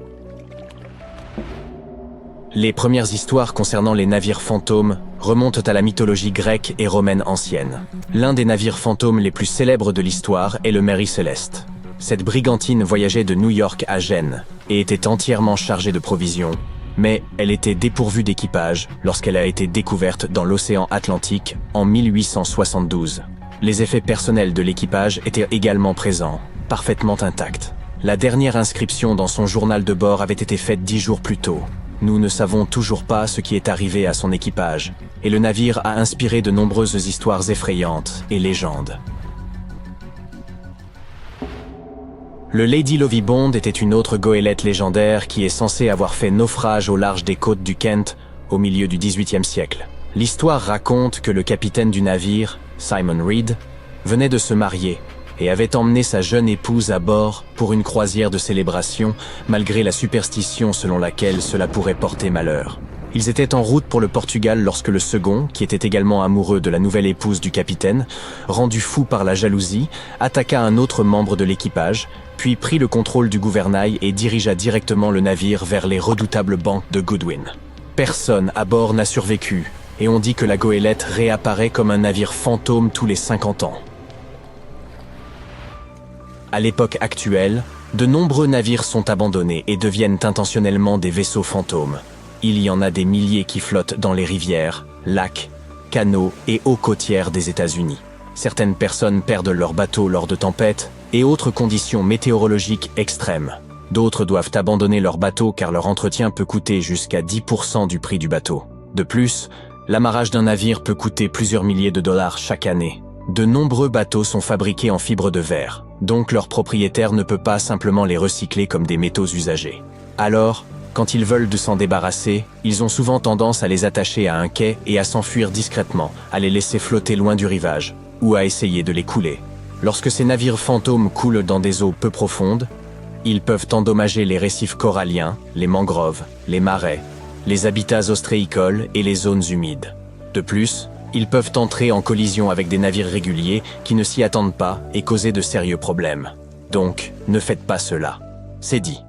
Les premières histoires concernant les navires fantômes remontent à la mythologie grecque et romaine ancienne. L'un des navires fantômes les plus célèbres de l'histoire est le Mary Celeste. Cette brigantine voyageait de New York à Gênes et était entièrement chargée de provisions, mais elle était dépourvue d'équipage lorsqu'elle a été découverte dans l'océan Atlantique en 1872. Les effets personnels de l'équipage étaient également présents, parfaitement intacts. La dernière inscription dans son journal de bord avait été faite 10 jours plus tôt. Nous ne savons toujours pas ce qui est arrivé à son équipage, et le navire a inspiré de nombreuses histoires effrayantes et légendes. Le Lady Lovibond était une autre goélette légendaire qui est censée avoir fait naufrage au large des côtes du Kent au milieu du XVIIIe siècle. L'histoire raconte que le capitaine du navire, Simon Reed, venait de se marier et avait emmené sa jeune épouse à bord pour une croisière de célébration, malgré la superstition selon laquelle cela pourrait porter malheur. Ils étaient en route pour le Portugal lorsque le second, qui était également amoureux de la nouvelle épouse du capitaine, rendu fou par la jalousie, attaqua un autre membre de l'équipage, puis prit le contrôle du gouvernail et dirigea directement le navire vers les redoutables banques de Goodwin. Personne à bord n'a survécu, et on dit que la goélette réapparaît comme un navire fantôme tous les 50 ans. À l'époque actuelle, de nombreux navires sont abandonnés et deviennent intentionnellement des vaisseaux fantômes. Il y en a des milliers qui flottent dans les rivières, lacs, canaux et eaux côtières des États-Unis. Certaines personnes perdent leur bateau lors de tempêtes et autres conditions météorologiques extrêmes. D'autres doivent abandonner leur bateau car leur entretien peut coûter jusqu'à 10% du prix du bateau. De plus, l'amarrage d'un navire peut coûter plusieurs milliers de dollars chaque année. De nombreux bateaux sont fabriqués en fibre de verre, donc leur propriétaire ne peut pas simplement les recycler comme des métaux usagés. Alors, quand ils veulent s'en débarrasser, ils ont souvent tendance à les attacher à un quai et à s'enfuir discrètement, à les laisser flotter loin du rivage, ou à essayer de les couler. Lorsque ces navires fantômes coulent dans des eaux peu profondes, ils peuvent endommager les récifs coralliens, les mangroves, les marais, les habitats ostréicoles et les zones humides. De plus, Ils peuvent entrer en collision avec des navires réguliers qui ne s'y attendent pas et causer de sérieux problèmes. Donc, ne faites pas cela. C'est dit.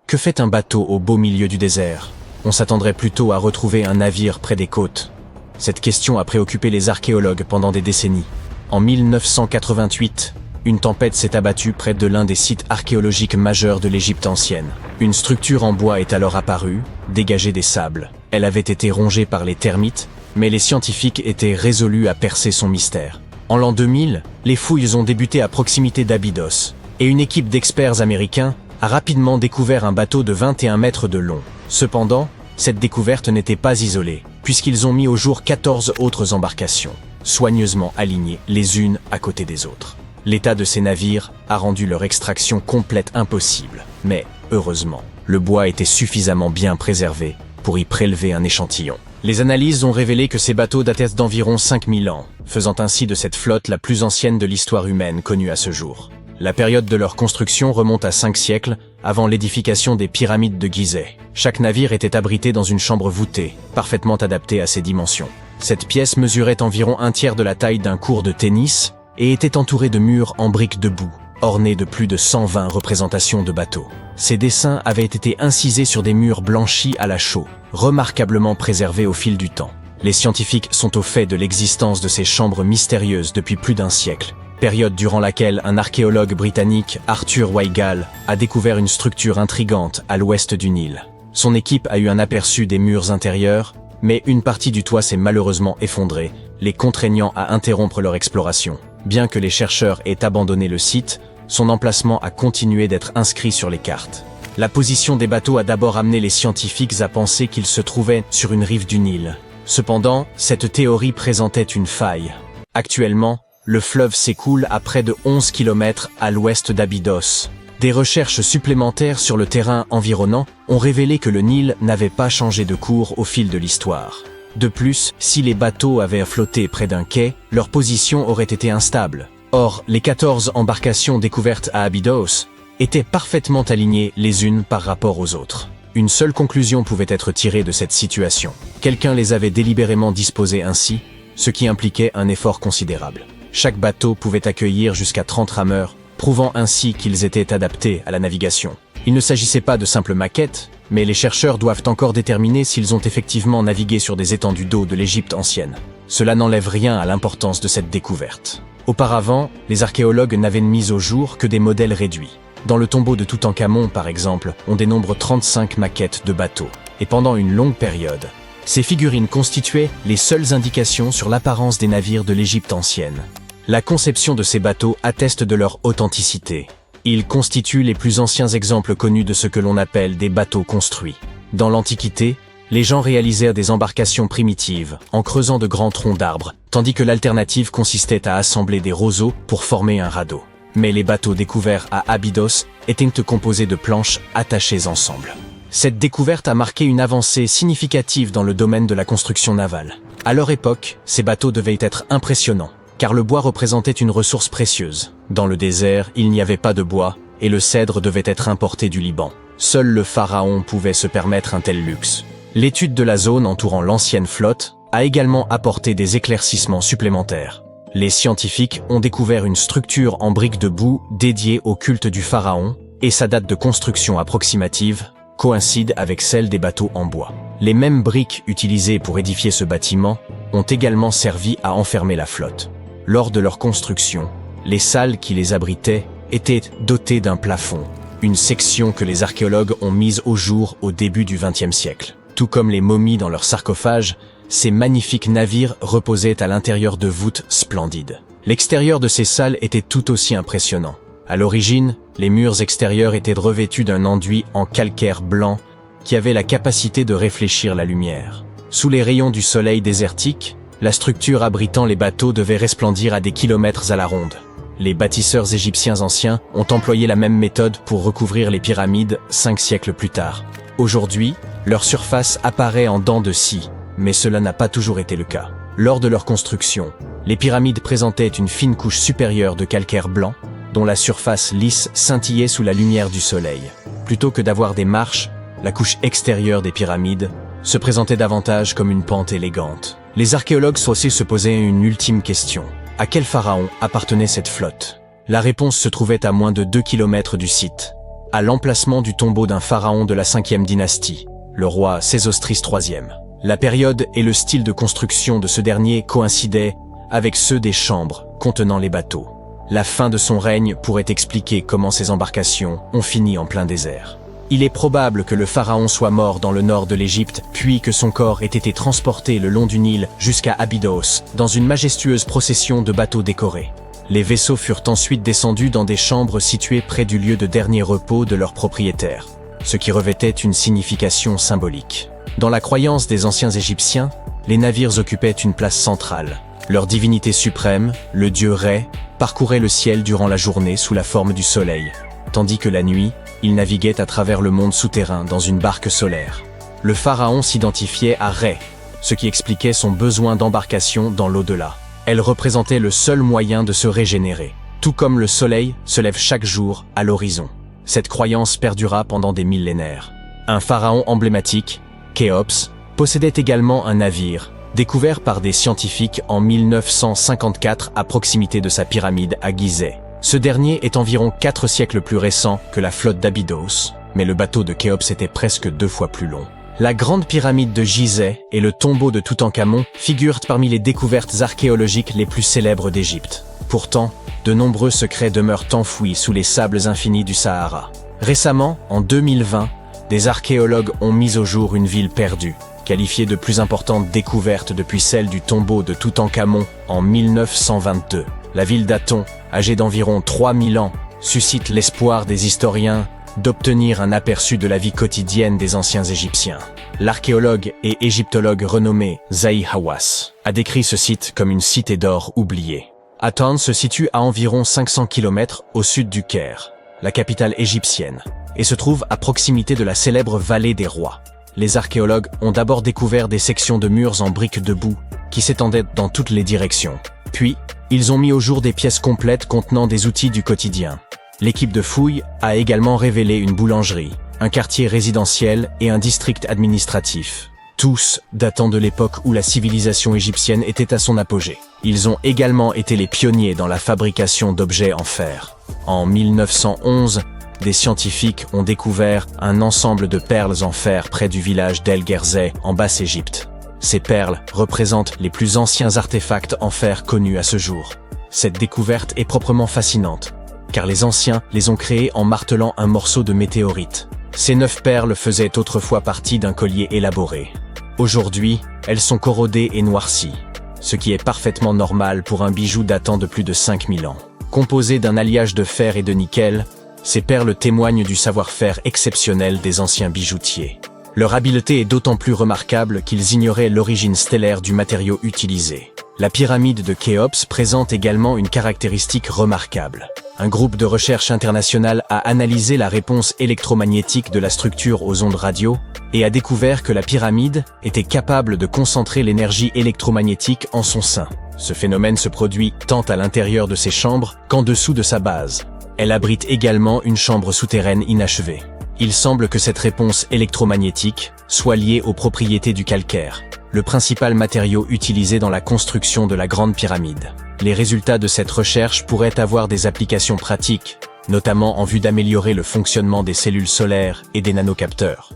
Que fait un bateau au beau milieu du désert? On s'attendrait plutôt à retrouver un navire près des côtes. Cette question a préoccupé les archéologues pendant des décennies. En 1988, une tempête s'est abattue près de l'un des sites archéologiques majeurs de l'Égypte ancienne. Une structure en bois est alors apparue, dégagée des sables. Elle avait été rongée par les termites, mais les scientifiques étaient résolus à percer son mystère. En l'an 2000, les fouilles ont débuté à proximité d'Abydos, et une équipe d'experts américains a rapidement découvert un bateau de 21 mètres de long. Cependant, cette découverte n'était pas isolée, puisqu'ils ont mis au jour 14 autres embarcations, soigneusement alignées les unes à côté des autres. L'état de ces navires a rendu leur extraction complète impossible, mais, heureusement, le bois était suffisamment bien préservé pour y prélever un échantillon. Les analyses ont révélé que ces bateaux dataient d'environ 5000 ans, faisant ainsi de cette flotte la plus ancienne de l'histoire humaine connue à ce jour. La période de leur construction remonte à 5 siècles, avant l'édification des pyramides de Gizeh. Chaque navire était abrité dans une chambre voûtée, parfaitement adaptée à ses dimensions. Cette pièce mesurait environ un tiers de la taille d'un court de tennis et était entourée de murs en briques de boue, ornés de plus de 120 représentations de bateaux. Ces dessins avaient été incisés sur des murs blanchis à la chaux, remarquablement préservés au fil du temps. Les scientifiques sont au fait de l'existence de ces chambres mystérieuses depuis plus d'un siècle, période durant laquelle un archéologue britannique, Arthur Weigall, a découvert une structure intrigante à l'ouest du Nil. Son équipe a eu un aperçu des murs intérieurs, mais une partie du toit s'est malheureusement effondrée, les contraignant à interrompre leur exploration. Bien que les chercheurs aient abandonné le site, son emplacement a continué d'être inscrit sur les cartes. La position des bateaux a d'abord amené les scientifiques à penser qu'ils se trouvaient sur une rive du Nil. Cependant, cette théorie présentait une faille. Actuellement, le fleuve s'écoule à près de 11 km à l'ouest d'Abydos. Des recherches supplémentaires sur le terrain environnant ont révélé que le Nil n'avait pas changé de cours au fil de l'histoire. De plus, si les bateaux avaient flotté près d'un quai, leur position aurait été instable. Or, les 14 embarcations découvertes à Abydos étaient parfaitement alignées les unes par rapport aux autres. Une seule conclusion pouvait être tirée de cette situation. Quelqu'un les avait délibérément disposées ainsi, ce qui impliquait un effort considérable. Chaque bateau pouvait accueillir jusqu'à 30 rameurs, prouvant ainsi qu'ils étaient adaptés à la navigation. Il ne s'agissait pas de simples maquettes, mais les chercheurs doivent encore déterminer s'ils ont effectivement navigué sur des étendues d'eau de l'Égypte ancienne. Cela n'enlève rien à l'importance de cette découverte. Auparavant, les archéologues n'avaient mis au jour que des modèles réduits. Dans le tombeau de Toutankhamon, par exemple, on dénombre 35 maquettes de bateaux. Et pendant une longue période, ces figurines constituaient les seules indications sur l'apparence des navires de l'Égypte ancienne. La conception de ces bateaux atteste de leur authenticité. Ils constituent les plus anciens exemples connus de ce que l'on appelle des bateaux construits. Dans l'Antiquité, les gens réalisèrent des embarcations primitives, en creusant de grands troncs d'arbres, tandis que l'alternative consistait à assembler des roseaux pour former un radeau. Mais les bateaux découverts à Abydos étaient composés de planches attachées ensemble. Cette découverte a marqué une avancée significative dans le domaine de la construction navale. À leur époque, ces bateaux devaient être impressionnants, car le bois représentait une ressource précieuse. Dans le désert, il n'y avait pas de bois, et le cèdre devait être importé du Liban. Seul le pharaon pouvait se permettre un tel luxe. L'étude de la zone entourant l'ancienne flotte a également apporté des éclaircissements supplémentaires. Les scientifiques ont découvert une structure en briques de boue dédiée au culte du pharaon, et sa date de construction approximative coïncide avec celle des bateaux en bois. Les mêmes briques utilisées pour édifier ce bâtiment ont également servi à enfermer la flotte. Lors de leur construction, les salles qui les abritaient étaient dotées d'un plafond, une section que les archéologues ont mise au jour au début du XXe siècle. Tout comme les momies dans leurs sarcophages, ces magnifiques navires reposaient à l'intérieur de voûtes splendides. L'extérieur de ces salles était tout aussi impressionnant. À l'origine, les murs extérieurs étaient revêtus d'un enduit en calcaire blanc qui avait la capacité de réfléchir la lumière. Sous les rayons du soleil désertique, la structure abritant les bateaux devait resplendir à des kilomètres à la ronde. Les bâtisseurs égyptiens anciens ont employé la même méthode pour recouvrir les pyramides 5 siècles plus tard. Aujourd'hui, leur surface apparaît en dents de scie, mais cela n'a pas toujours été le cas. Lors de leur construction, les pyramides présentaient une fine couche supérieure de calcaire blanc, dont la surface lisse scintillait sous la lumière du soleil. Plutôt que d'avoir des marches, la couche extérieure des pyramides se présentait davantage comme une pente élégante. Les archéologues sont aussi se posaient une ultime question. À quel pharaon appartenait cette flotte? La réponse se trouvait à moins de 2 km du site, à l'emplacement du tombeau d'un pharaon de la 5e dynastie, le roi Sésostris III. La période et le style de construction de ce dernier coïncidaient avec ceux des chambres contenant les bateaux. La fin de son règne pourrait expliquer comment ces embarcations ont fini en plein désert. Il est probable que le pharaon soit mort dans le nord de l'Égypte, puis que son corps ait été transporté le long du Nil jusqu'à Abydos, dans une majestueuse procession de bateaux décorés. Les vaisseaux furent ensuite descendus dans des chambres situées près du lieu de dernier repos de leurs propriétaires, ce qui revêtait une signification symbolique. Dans la croyance des anciens Égyptiens, les navires occupaient une place centrale. Leur divinité suprême, le dieu Ré, parcourait le ciel durant la journée sous la forme du soleil, tandis que la nuit, il naviguait à travers le monde souterrain dans une barque solaire. Le pharaon s'identifiait à Ré, ce qui expliquait son besoin d'embarcation dans l'au-delà. Elle représentait le seul moyen de se régénérer, tout comme le soleil se lève chaque jour à l'horizon. Cette croyance perdura pendant des millénaires. Un pharaon emblématique, Khéops, possédait également un navire, découvert par des scientifiques en 1954 à proximité de sa pyramide à Gizeh. Ce dernier est environ 4 siècles plus récent que la flotte d'Abydos, mais le bateau de Khéops était presque 2 fois plus long. La grande pyramide de Gizeh et le tombeau de Toutankhamon figurent parmi les découvertes archéologiques les plus célèbres d'Égypte. Pourtant, de nombreux secrets demeurent enfouis sous les sables infinis du Sahara. Récemment, en 2020, des archéologues ont mis au jour une ville perdue, qualifiée de plus importante découverte depuis celle du tombeau de Toutankhamon en 1922. La ville d'Aton, âgée d'environ 3000 ans, suscite l'espoir des historiens d'obtenir un aperçu de la vie quotidienne des anciens Égyptiens. L'archéologue et égyptologue renommé Zahi Hawass a décrit ce site comme une cité d'or oubliée. Aton se situe à environ 500 km au sud du Caire, la capitale égyptienne, et se trouve à proximité de la célèbre vallée des rois. Les archéologues ont d'abord découvert des sections de murs en briques de boue qui s'étendaient dans toutes les directions. Puis, ils ont mis au jour des pièces complètes contenant des outils du quotidien. L'équipe de fouilles a également révélé une boulangerie, un quartier résidentiel et un district administratif, tous datant de l'époque où la civilisation égyptienne était à son apogée. Ils ont également été les pionniers dans la fabrication d'objets en fer. En 1911, des scientifiques ont découvert un ensemble de perles en fer près du village d'El Gerzeh en Basse-Égypte. Ces perles représentent les plus anciens artefacts en fer connus à ce jour. Cette découverte est proprement fascinante, car les anciens les ont créées en martelant un morceau de météorite. Ces 9 perles faisaient autrefois partie d'un collier élaboré. Aujourd'hui, elles sont corrodées et noircies, ce qui est parfaitement normal pour un bijou datant de plus de 5000 ans. Composées d'un alliage de fer et de nickel, ces perles témoignent du savoir-faire exceptionnel des anciens bijoutiers. Leur habileté est d'autant plus remarquable qu'ils ignoraient l'origine stellaire du matériau utilisé. La pyramide de Khéops présente également une caractéristique remarquable. Un groupe de recherche international a analysé la réponse électromagnétique de la structure aux ondes radio et a découvert que la pyramide était capable de concentrer l'énergie électromagnétique en son sein. Ce phénomène se produit tant à l'intérieur de ses chambres qu'en dessous de sa base. Elle abrite également une chambre souterraine inachevée. Il semble que cette réponse électromagnétique soit liée aux propriétés du calcaire, le principal matériau utilisé dans la construction de la Grande Pyramide. Les résultats de cette recherche pourraient avoir des applications pratiques, notamment en vue d'améliorer le fonctionnement des cellules solaires et des nanocapteurs.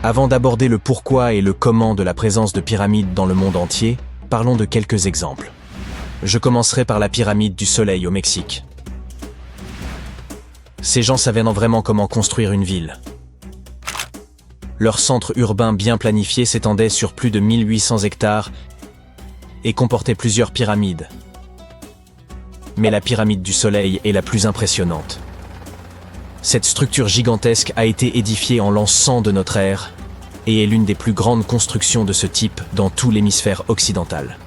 Avant d'aborder le pourquoi et le comment de la présence de pyramides dans le monde entier, parlons de quelques exemples. Je commencerai par la pyramide du Soleil au Mexique. Ces gens savaient vraiment comment construire une ville. Leur centre urbain bien planifié s'étendait sur plus de 1800 hectares et comportait plusieurs pyramides. Mais la pyramide du Soleil est la plus impressionnante. Cette structure gigantesque a été édifiée en l'an 100 de notre ère et est l'une des plus grandes constructions de ce type dans tout l'hémisphère occidental.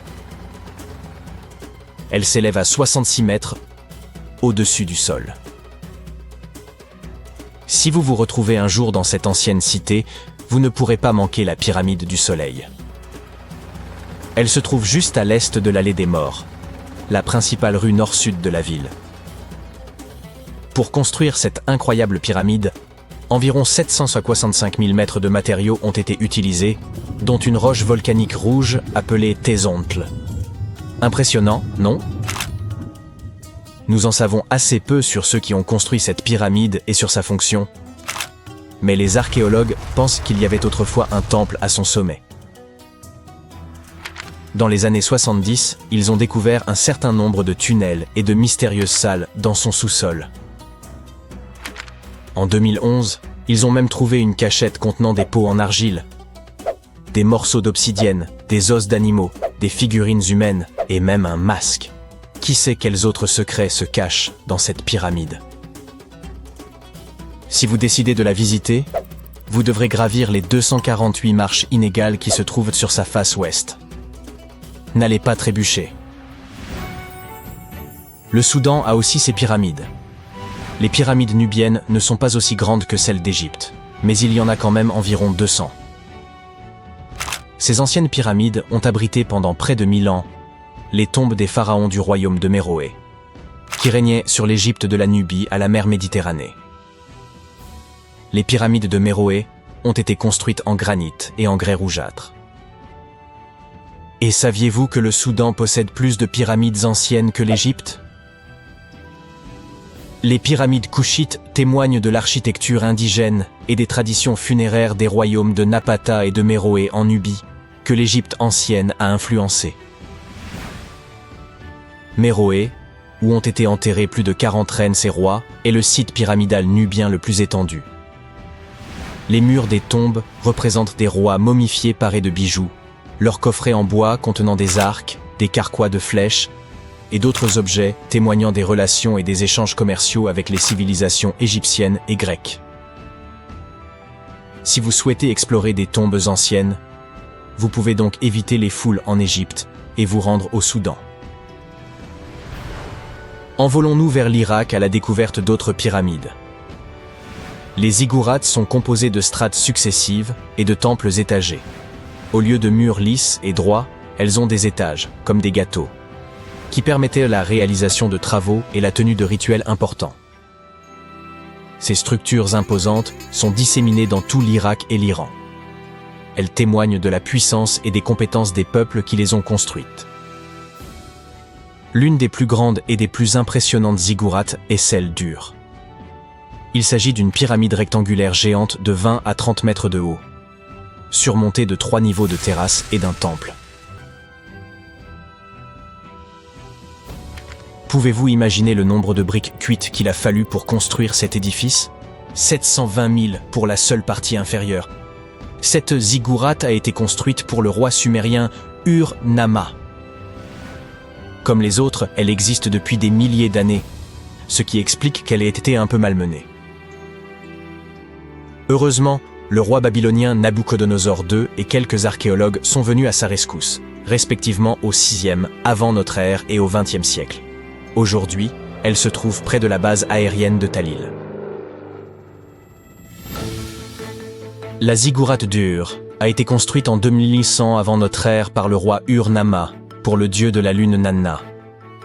Elle s'élève à 66 mètres au-dessus du sol. Si vous vous retrouvez un jour dans cette ancienne cité, vous ne pourrez pas manquer la pyramide du Soleil. Elle se trouve juste à l'est de l'allée des Morts, la principale rue nord-sud de la ville. Pour construire cette incroyable pyramide, Environ 765 000 mètres de matériaux ont été utilisés, dont une roche volcanique rouge appelée Tézontl. Impressionnant, non? Nous en savons assez peu sur ceux qui ont construit cette pyramide et sur sa fonction, mais les archéologues pensent qu'il y avait autrefois un temple à son sommet. Dans les années 70, ils ont découvert un certain nombre de tunnels et de mystérieuses salles dans son sous-sol. En 2011, ils ont même trouvé une cachette contenant des pots en argile, des morceaux d'obsidienne, des os d'animaux, des figurines humaines et même un masque. Qui sait quels autres secrets se cachent dans cette pyramide? Si vous décidez de la visiter, vous devrez gravir les 248 marches inégales qui se trouvent sur sa face ouest. N'allez pas trébucher. Le Soudan a aussi ses pyramides. Les pyramides nubiennes ne sont pas aussi grandes que celles d'Égypte, mais il y en a quand même environ 200. Ces anciennes pyramides ont abrité pendant près de 1000 ans les tombes des pharaons du royaume de Méroé, qui régnaient sur l'Égypte de la Nubie à la mer Méditerranée. Les pyramides de Méroé ont été construites en granit et en grès rougeâtre. Et saviez-vous que le Soudan possède plus de pyramides anciennes que l'Égypte? Les pyramides couchites témoignent de l'architecture indigène et des traditions funéraires des royaumes de Napata et de Méroé en Nubie, que l'Égypte ancienne a influencé. Méroé, où ont été enterrés plus de 40 reines et rois, est le site pyramidal nubien le plus étendu. Les murs des tombes représentent des rois momifiés parés de bijoux, leurs coffrets en bois contenant des arcs, des carquois de flèches et d'autres objets témoignant des relations et des échanges commerciaux avec les civilisations égyptiennes et grecques. Si vous souhaitez explorer des tombes anciennes, vous pouvez donc éviter les foules en Égypte et vous rendre au Soudan. Envolons-nous vers l'Irak à la découverte d'autres pyramides. Les ziggourats sont composés de strates successives et de temples étagés. Au lieu de murs lisses et droits, elles ont des étages, comme des gâteaux, qui permettaient la réalisation de travaux et la tenue de rituels importants. Ces structures imposantes sont disséminées dans tout l'Irak et l'Iran. Elles témoignent de la puissance et des compétences des peuples qui les ont construites. L'une des plus grandes et des plus impressionnantes ziggourats est celle d'Ur. Il s'agit d'une pyramide rectangulaire géante de 20 à 30 mètres de haut, surmontée de 3 niveaux de terrasses et d'un temple. Pouvez-vous imaginer le nombre de briques cuites qu'il a fallu pour construire cet édifice? 720 000 pour la seule partie inférieure. Cette ziggourate a été construite pour le roi sumérien Ur-Nama. Comme les autres, elle existe depuis des milliers d'années, ce qui explique qu'elle ait été un peu malmenée. Heureusement, le roi babylonien Nabuchodonosor II et quelques archéologues sont venus à sa rescousse, respectivement au VIe avant notre ère et au XXe siècle. Aujourd'hui, elle se trouve près de la base aérienne de Talil. La ziggourate d'Ur a été construite en 2100 avant notre ère par le roi Ur-Nama pour le dieu de la lune Nanna.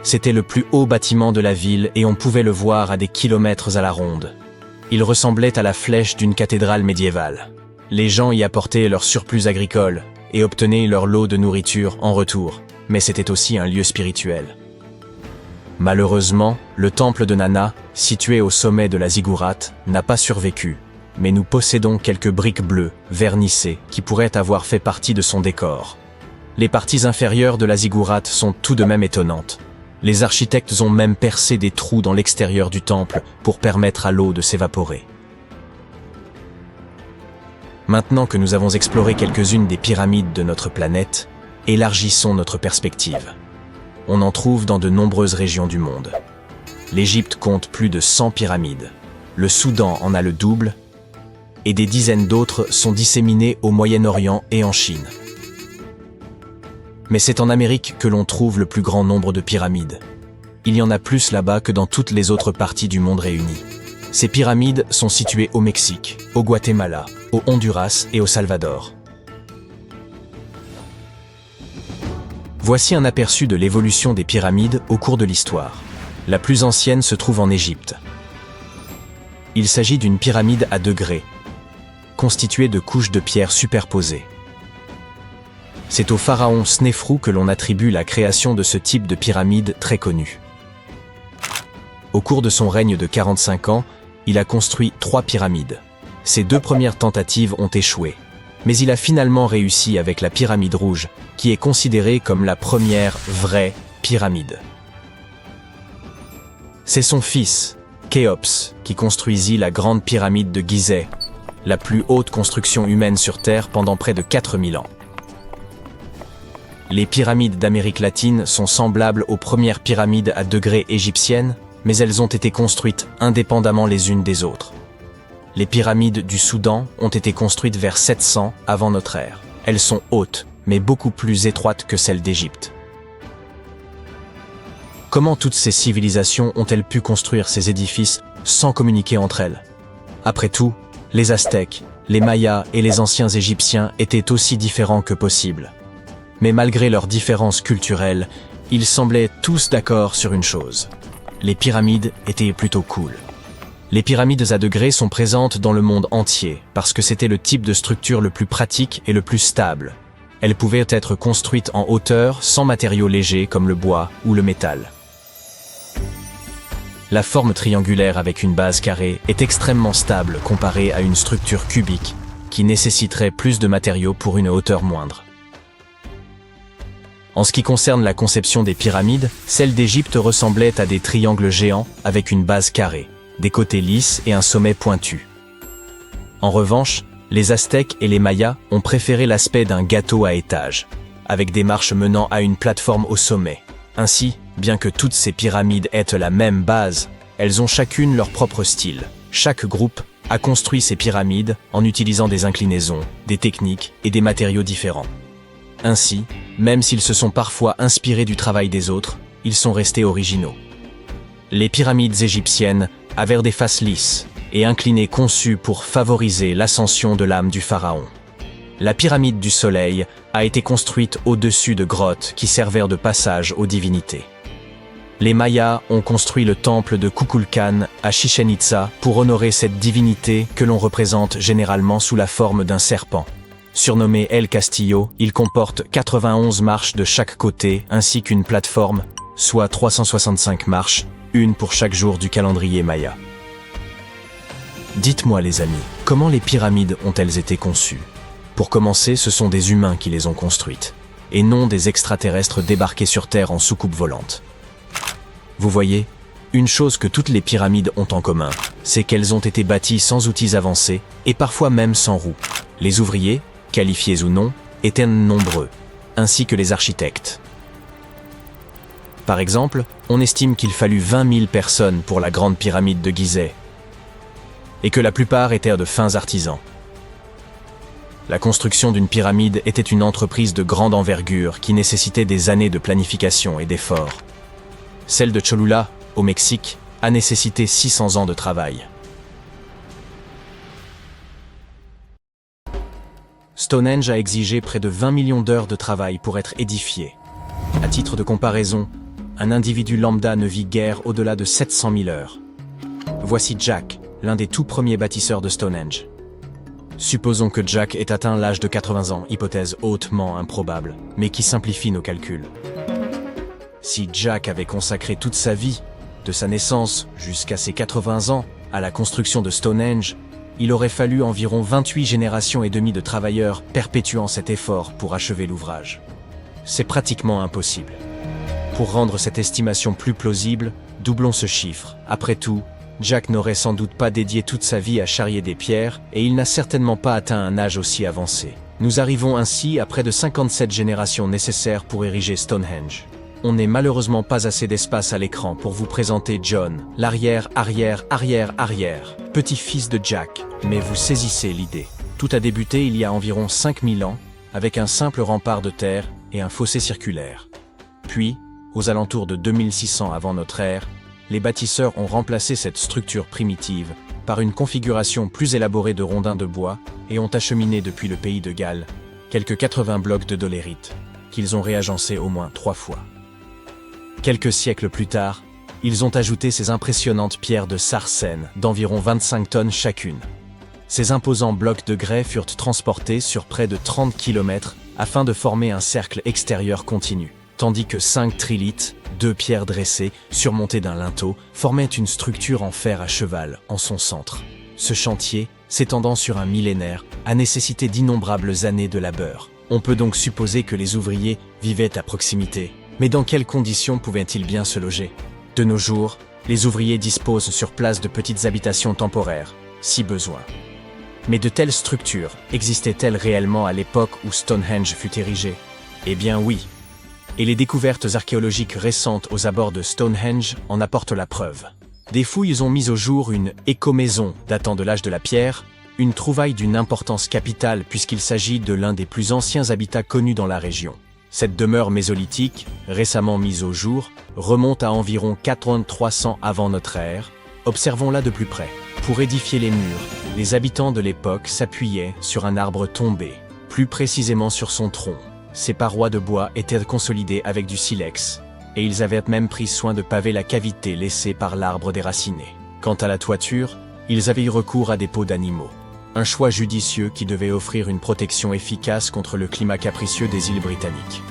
C'était le plus haut bâtiment de la ville et on pouvait le voir à des kilomètres à la ronde. Il ressemblait à la flèche d'une cathédrale médiévale. Les gens y apportaient leur surplus agricole et obtenaient leur lot de nourriture en retour, mais c'était aussi un lieu spirituel. Malheureusement, le temple de Nanna, situé au sommet de la ziggourate, n'a pas survécu, mais nous possédons quelques briques bleues, vernissées, qui pourraient avoir fait partie de son décor. Les parties inférieures de la ziggourate sont tout de même étonnantes. Les architectes ont même percé des trous dans l'extérieur du temple pour permettre à l'eau de s'évaporer. Maintenant que nous avons exploré quelques-unes des pyramides de notre planète, élargissons notre perspective. On en trouve dans de nombreuses régions du monde. L'Égypte compte plus de 100 pyramides. Le Soudan en a le double, et des dizaines d'autres sont disséminées au Moyen-Orient et en Chine. Mais c'est en Amérique que l'on trouve le plus grand nombre de pyramides. Il y en a plus là-bas que dans toutes les autres parties du monde réunies. Ces pyramides sont situées au Mexique, au Guatemala, au Honduras et au Salvador. Voici un aperçu de l'évolution des pyramides au cours de l'histoire. La plus ancienne se trouve en Égypte. Il s'agit d'une pyramide à degrés, constituée de couches de pierres superposées. C'est au pharaon Snéfrou que l'on attribue la création de ce type de pyramide très connu. Au cours de son règne de 45 ans, il a construit 3 pyramides. Ses 2 premières tentatives ont échoué, mais il a finalement réussi avec la pyramide rouge, qui est considérée comme la première vraie pyramide. C'est son fils, Khéops, qui construisit la grande pyramide de Gizeh, la plus haute construction humaine sur Terre pendant près de 4000 ans. Les pyramides d'Amérique latine sont semblables aux premières pyramides à degrés égyptiennes, mais elles ont été construites indépendamment les unes des autres. Les pyramides du Soudan ont été construites vers 700 avant notre ère. Elles sont hautes, mais beaucoup plus étroites que celles d'Égypte. Comment toutes ces civilisations ont-elles pu construire ces édifices sans communiquer entre elles? Après tout, les Aztèques, les Mayas et les anciens Égyptiens étaient aussi différents que possible. Mais malgré leurs différences culturelles, ils semblaient tous d'accord sur une chose. Les pyramides étaient plutôt cool. Les pyramides à degrés sont présentes dans le monde entier parce que c'était le type de structure le plus pratique et le plus stable. Elles pouvaient être construites en hauteur sans matériaux légers comme le bois ou le métal. La forme triangulaire avec une base carrée est extrêmement stable comparée à une structure cubique qui nécessiterait plus de matériaux pour une hauteur moindre. En ce qui concerne la conception des pyramides, celle d'Égypte ressemblait à des triangles géants avec une base carrée, des côtés lisses et un sommet pointu. En revanche, les Aztèques et les Mayas ont préféré l'aspect d'un gâteau à étages, avec des marches menant à une plateforme au sommet. Ainsi, bien que toutes ces pyramides aient la même base, elles ont chacune leur propre style. Chaque groupe a construit ces pyramides en utilisant des inclinaisons, des techniques et des matériaux différents. Ainsi, même s'ils se sont parfois inspirés du travail des autres, ils sont restés originaux. Les pyramides égyptiennes avaient des faces lisses et inclinées conçues pour favoriser l'ascension de l'âme du pharaon. La pyramide du soleil a été construite au-dessus de grottes qui servirent de passage aux divinités. Les Mayas ont construit le temple de Kukulkan à Chichén Itzá pour honorer cette divinité que l'on représente généralement sous la forme d'un serpent. Surnommé El Castillo, il comporte 91 marches de chaque côté ainsi qu'une plateforme, soit 365 marches, une pour chaque jour du calendrier maya. Dites-moi les amis, comment les pyramides ont-elles été conçues? Pour commencer, ce sont des humains qui les ont construites, et non des extraterrestres débarqués sur Terre en soucoupe volante. Vous voyez, une chose que toutes les pyramides ont en commun, c'est qu'elles ont été bâties sans outils avancés, et parfois même sans roues. Les ouvriers, qualifiés ou non, étaient nombreux, ainsi que les architectes. Par exemple, on estime qu'il fallut 20 000 personnes pour la grande pyramide de Gizeh, et que la plupart étaient de fins artisans. La construction d'une pyramide était une entreprise de grande envergure qui nécessitait des années de planification et d'efforts. Celle de Cholula, au Mexique, a nécessité 600 ans de travail. Stonehenge a exigé près de 20 millions d'heures de travail pour être édifié. À titre de comparaison, un individu lambda ne vit guère au-delà de 700 000 heures. Voici Jack, l'un des tout premiers bâtisseurs de Stonehenge. Supposons que Jack ait atteint l'âge de 80 ans, hypothèse hautement improbable, mais qui simplifie nos calculs. Si Jack avait consacré toute sa vie, de sa naissance jusqu'à ses 80 ans, à la construction de Stonehenge, il aurait fallu environ 28 générations et demie de travailleurs perpétuant cet effort pour achever l'ouvrage. C'est pratiquement impossible. Pour rendre cette estimation plus plausible, doublons ce chiffre. Après tout, Jack n'aurait sans doute pas dédié toute sa vie à charrier des pierres et il n'a certainement pas atteint un âge aussi avancé. Nous arrivons ainsi à près de 57 générations nécessaires pour ériger Stonehenge. On n'est malheureusement pas assez d'espace à l'écran pour vous présenter John, l'arrière-arrière-arrière-arrière, petit-fils de Jack, mais vous saisissez l'idée. Tout a débuté il y a environ 5000 ans, avec un simple rempart de terre et un fossé circulaire. Puis, aux alentours de 2600 avant notre ère, les bâtisseurs ont remplacé cette structure primitive par une configuration plus élaborée de rondins de bois et ont acheminé depuis le pays de Galles quelques 80 blocs de dolérite, qu'ils ont réagencés au moins 3 fois. Quelques siècles plus tard, ils ont ajouté ces impressionnantes pierres de sarcène d'environ 25 tonnes chacune. Ces imposants blocs de grès furent transportés sur près de 30 km afin de former un cercle extérieur continu, tandis que 5 trilithes, 2 pierres dressées, surmontées d'un linteau, formaient une structure en fer à cheval en son centre. Ce chantier, s'étendant sur un millénaire, a nécessité d'innombrables années de labeur. On peut donc supposer que les ouvriers vivaient à proximité. Mais dans quelles conditions pouvaient-ils bien se loger? De nos jours, les ouvriers disposent sur place de petites habitations temporaires, si besoin. Mais de telles structures existaient-elles réellement à l'époque où Stonehenge fut érigé? Eh bien oui. Et les découvertes archéologiques récentes aux abords de Stonehenge en apportent la preuve. Des fouilles ont mis au jour une écomaison datant de l'âge de la pierre, une trouvaille d'une importance capitale puisqu'il s'agit de l'un des plus anciens habitats connus dans la région. Cette demeure mésolithique, récemment mise au jour, remonte à environ 4300 avant notre ère. Observons-la de plus près. Pour édifier les murs, les habitants de l'époque s'appuyaient sur un arbre tombé, plus précisément sur son tronc. Ces parois de bois étaient consolidées avec du silex, et ils avaient même pris soin de paver la cavité laissée par l'arbre déraciné. Quant à la toiture, ils avaient eu recours à des peaux d'animaux. Un choix judicieux qui devait offrir une protection efficace contre le climat capricieux des îles britanniques.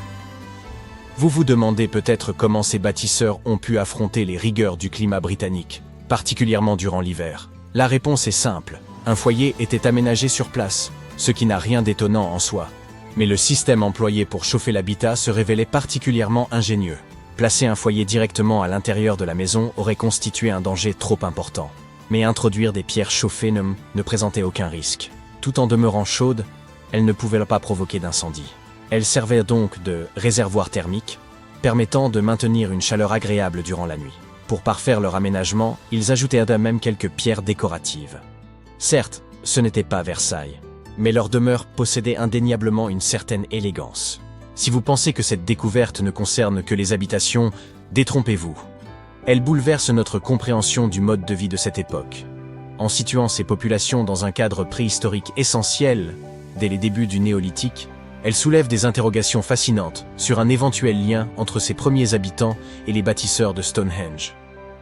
Vous vous demandez peut-être comment ces bâtisseurs ont pu affronter les rigueurs du climat britannique, particulièrement durant l'hiver. La réponse est simple, un foyer était aménagé sur place, ce qui n'a rien d'étonnant en soi. Mais le système employé pour chauffer l'habitat se révélait particulièrement ingénieux. Placer un foyer directement à l'intérieur de la maison aurait constitué un danger trop important. Mais introduire des pierres chauffées ne présentait aucun risque. Tout en demeurant chaudes, elles ne pouvaient pas provoquer d'incendie. Elles servaient donc de réservoir thermique, permettant de maintenir une chaleur agréable durant la nuit. Pour parfaire leur aménagement, ils ajoutèrent même quelques pierres décoratives. Certes, ce n'était pas Versailles, mais leur demeure possédait indéniablement une certaine élégance. Si vous pensez que cette découverte ne concerne que les habitations, détrompez-vous. Elle bouleverse notre compréhension du mode de vie de cette époque. En situant ces populations dans un cadre préhistorique essentiel, dès les débuts du néolithique, elle soulève des interrogations fascinantes sur un éventuel lien entre ces premiers habitants et les bâtisseurs de Stonehenge.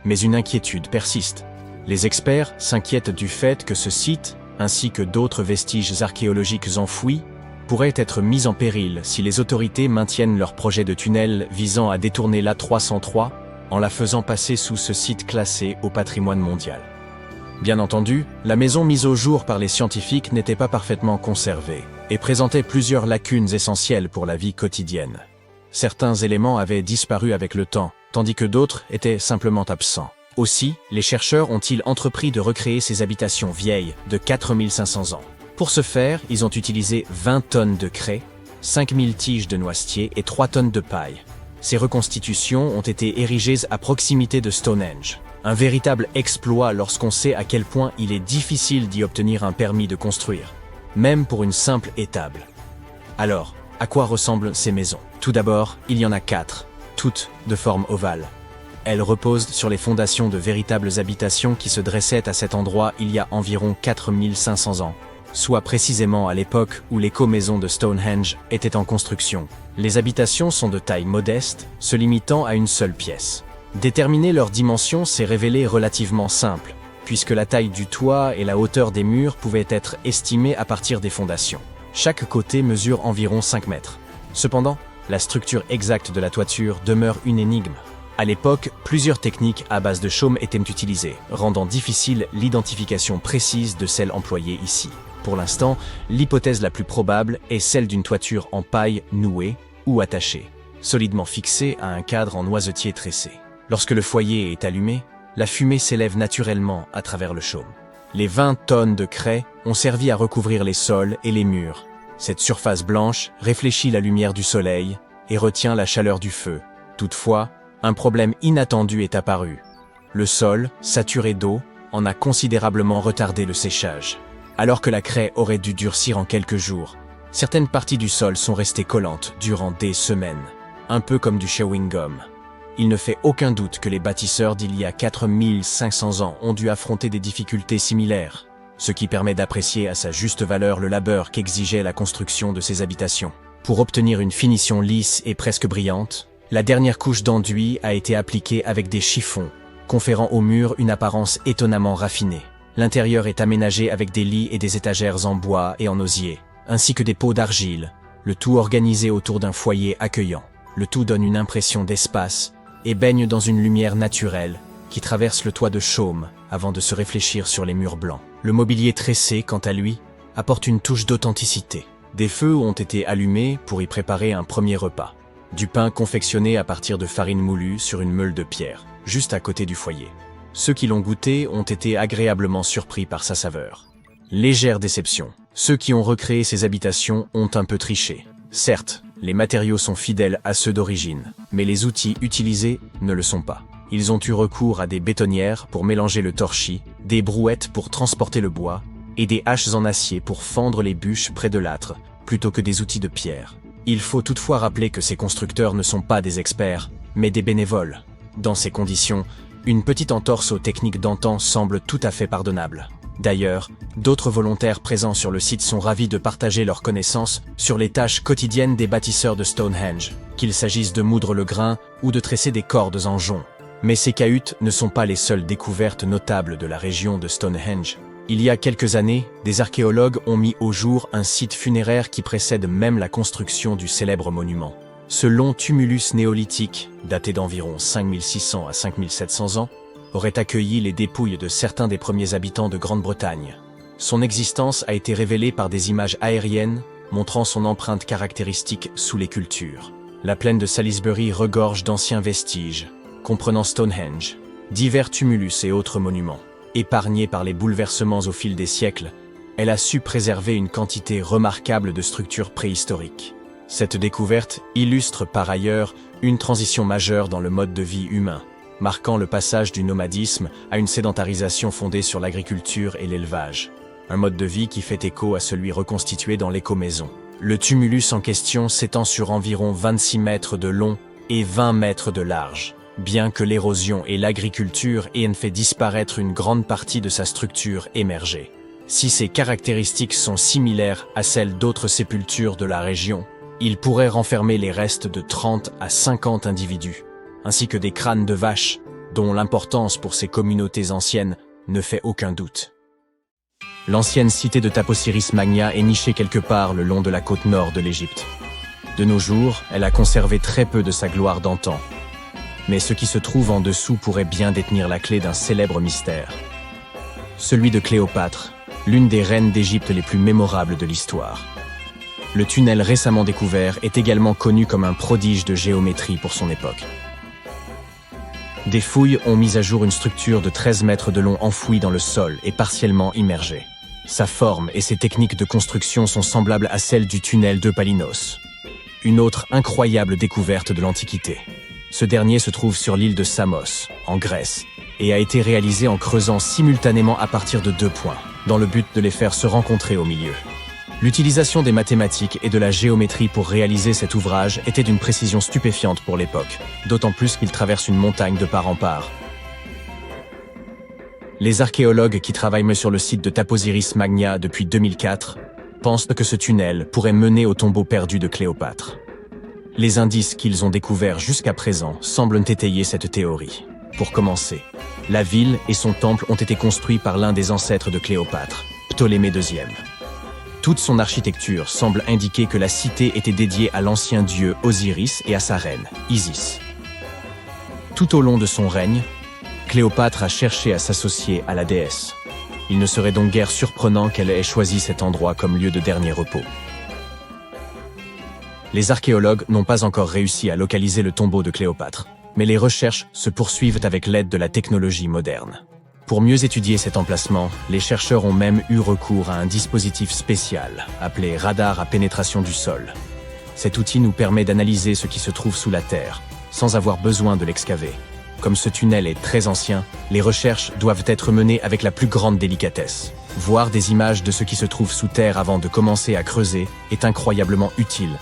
Mais une inquiétude persiste. Les experts s'inquiètent du fait que ce site, ainsi que d'autres vestiges archéologiques enfouis, pourraient être mis en péril si les autorités maintiennent leur projet de tunnel visant à détourner l'A303 en la faisant passer sous ce site classé au patrimoine mondial. Bien entendu, la maison mise au jour par les scientifiques n'était pas parfaitement conservée et présentait plusieurs lacunes essentielles pour la vie quotidienne. Certains éléments avaient disparu avec le temps, tandis que d'autres étaient simplement absents. Aussi, les chercheurs ont-ils entrepris de recréer ces habitations vieilles de 4500 ans. Pour ce faire, ils ont utilisé 20 tonnes de craie, 5000 tiges de noisetier et 3 tonnes de paille. Ces reconstitutions ont été érigées à proximité de Stonehenge. Un véritable exploit lorsqu'on sait à quel point il est difficile d'y obtenir un permis de construire, même pour une simple étable. Alors, à quoi ressemblent ces maisons? Tout d'abord, il y en a 4, toutes de forme ovale. Elles reposent sur les fondations de véritables habitations qui se dressaient à cet endroit il y a environ 4500 ans, soit précisément à l'époque où l'éco-maison de Stonehenge était en construction. Les habitations sont de taille modeste, se limitant à une seule pièce. Déterminer leurs dimensions s'est révélé relativement simple, puisque la taille du toit et la hauteur des murs pouvaient être estimées à partir des fondations. Chaque côté mesure environ 5 mètres. Cependant, la structure exacte de la toiture demeure une énigme. À l'époque, plusieurs techniques à base de chaume étaient utilisées, rendant difficile l'identification précise de celle employée ici. Pour l'instant, l'hypothèse la plus probable est celle d'une toiture en paille nouée ou attachée, solidement fixée à un cadre en noisetier tressé. Lorsque le foyer est allumé, la fumée s'élève naturellement à travers le chaume. Les 20 tonnes de craie ont servi à recouvrir les sols et les murs. Cette surface blanche réfléchit la lumière du soleil et retient la chaleur du feu. Toutefois, un problème inattendu est apparu. Le sol, saturé d'eau, en a considérablement retardé le séchage. Alors que la craie aurait dû durcir en quelques jours, certaines parties du sol sont restées collantes durant des semaines, un peu comme du chewing-gum. Il ne fait aucun doute que les bâtisseurs d'il y a 4500 ans ont dû affronter des difficultés similaires, ce qui permet d'apprécier à sa juste valeur le labeur qu'exigeait la construction de ces habitations. Pour obtenir une finition lisse et presque brillante, La dernière couche d'enduit a été appliquée avec des chiffons, conférant au mur une apparence étonnamment raffinée. L'intérieur est aménagé avec des lits et des étagères en bois et en osier, ainsi que des pots d'argile, le tout organisé autour d'un foyer accueillant. Le tout donne une impression d'espace et baigne dans une lumière naturelle qui traverse le toit de chaume avant de se réfléchir sur les murs blancs. Le mobilier tressé, quant à lui, apporte une touche d'authenticité. Des feux ont été allumés pour y préparer un premier repas. Du pain confectionné à partir de farine moulue sur une meule de pierre, juste à côté du foyer. Ceux qui l'ont goûté ont été agréablement surpris par sa saveur. Légère déception. Ceux qui ont recréé ces habitations ont un peu triché. Certes, les matériaux sont fidèles à ceux d'origine, mais les outils utilisés ne le sont pas. Ils ont eu recours à des bétonnières pour mélanger le torchis, des brouettes pour transporter le bois, et des haches en acier pour fendre les bûches près de l'âtre, plutôt que des outils de pierre. Il faut toutefois rappeler que ces constructeurs ne sont pas des experts, mais des bénévoles. Dans ces conditions, une petite entorse aux techniques d'antan semble tout à fait pardonnable. D'ailleurs, d'autres volontaires présents sur le site sont ravis de partager leurs connaissances sur les tâches quotidiennes des bâtisseurs de Stonehenge, qu'il s'agisse de moudre le grain ou de tresser des cordes en jonc. Mais ces cahutes ne sont pas les seules découvertes notables de la région de Stonehenge. Il y a quelques années, des archéologues ont mis au jour un site funéraire qui précède même la construction du célèbre monument. Ce long tumulus néolithique, daté d'environ 5600 à 5700 ans, aurait accueilli les dépouilles de certains des premiers habitants de Grande-Bretagne. Son existence a été révélée par des images aériennes montrant son empreinte caractéristique sous les cultures. La plaine de Salisbury regorge d'anciens vestiges, comprenant Stonehenge, divers tumulus et autres monuments. Épargnée par les bouleversements au fil des siècles, elle a su préserver une quantité remarquable de structures préhistoriques. Cette découverte illustre par ailleurs une transition majeure dans le mode de vie humain, marquant le passage du nomadisme à une sédentarisation fondée sur l'agriculture et l'élevage. Un mode de vie qui fait écho à celui reconstitué dans l'écomaison. Le tumulus en question s'étend sur environ 26 mètres de long et 20 mètres de large. Bien que l'érosion et l'agriculture aient fait disparaître une grande partie de sa structure émergée. Si ces caractéristiques sont similaires à celles d'autres sépultures de la région, il pourrait renfermer les restes de 30 à 50 individus, ainsi que des crânes de vaches, dont l'importance pour ces communautés anciennes ne fait aucun doute. L'ancienne cité de Taposiris Magna est nichée quelque part le long de la côte nord de l'Égypte. De nos jours, elle a conservé très peu de sa gloire d'antan. Mais ce qui se trouve en dessous pourrait bien détenir la clé d'un célèbre mystère. Celui de Cléopâtre, l'une des reines d'Égypte les plus mémorables de l'histoire. Le tunnel récemment découvert est également connu comme un prodige de géométrie pour son époque. Des fouilles ont mis à jour une structure de 13 mètres de long enfouie dans le sol et partiellement immergée. Sa forme et ses techniques de construction sont semblables à celles du tunnel de Palinos. Une autre incroyable découverte de l'Antiquité. Ce dernier se trouve sur l'île de Samos, en Grèce, et a été réalisé en creusant simultanément à partir de 2 points, dans le but de les faire se rencontrer au milieu. L'utilisation des mathématiques et de la géométrie pour réaliser cet ouvrage était d'une précision stupéfiante pour l'époque, d'autant plus qu'il traverse une montagne de part en part. Les archéologues qui travaillent sur le site de Taposiris Magna depuis 2004 pensent que ce tunnel pourrait mener au tombeau perdu de Cléopâtre. Les indices qu'ils ont découverts jusqu'à présent semblent étayer cette théorie. Pour commencer, la ville et son temple ont été construits par l'un des ancêtres de Cléopâtre, Ptolémée II. Toute son architecture semble indiquer que la cité était dédiée à l'ancien dieu Osiris et à sa reine, Isis. Tout au long de son règne, Cléopâtre a cherché à s'associer à la déesse. Il ne serait donc guère surprenant qu'elle ait choisi cet endroit comme lieu de dernier repos. Les archéologues n'ont pas encore réussi à localiser le tombeau de Cléopâtre, mais les recherches se poursuivent avec l'aide de la technologie moderne. Pour mieux étudier cet emplacement, les chercheurs ont même eu recours à un dispositif spécial, appelé radar à pénétration du sol. Cet outil nous permet d'analyser ce qui se trouve sous la terre, sans avoir besoin de l'excaver. Comme ce tunnel est très ancien, les recherches doivent être menées avec la plus grande délicatesse. Voir des images de ce qui se trouve sous terre avant de commencer à creuser est incroyablement utile.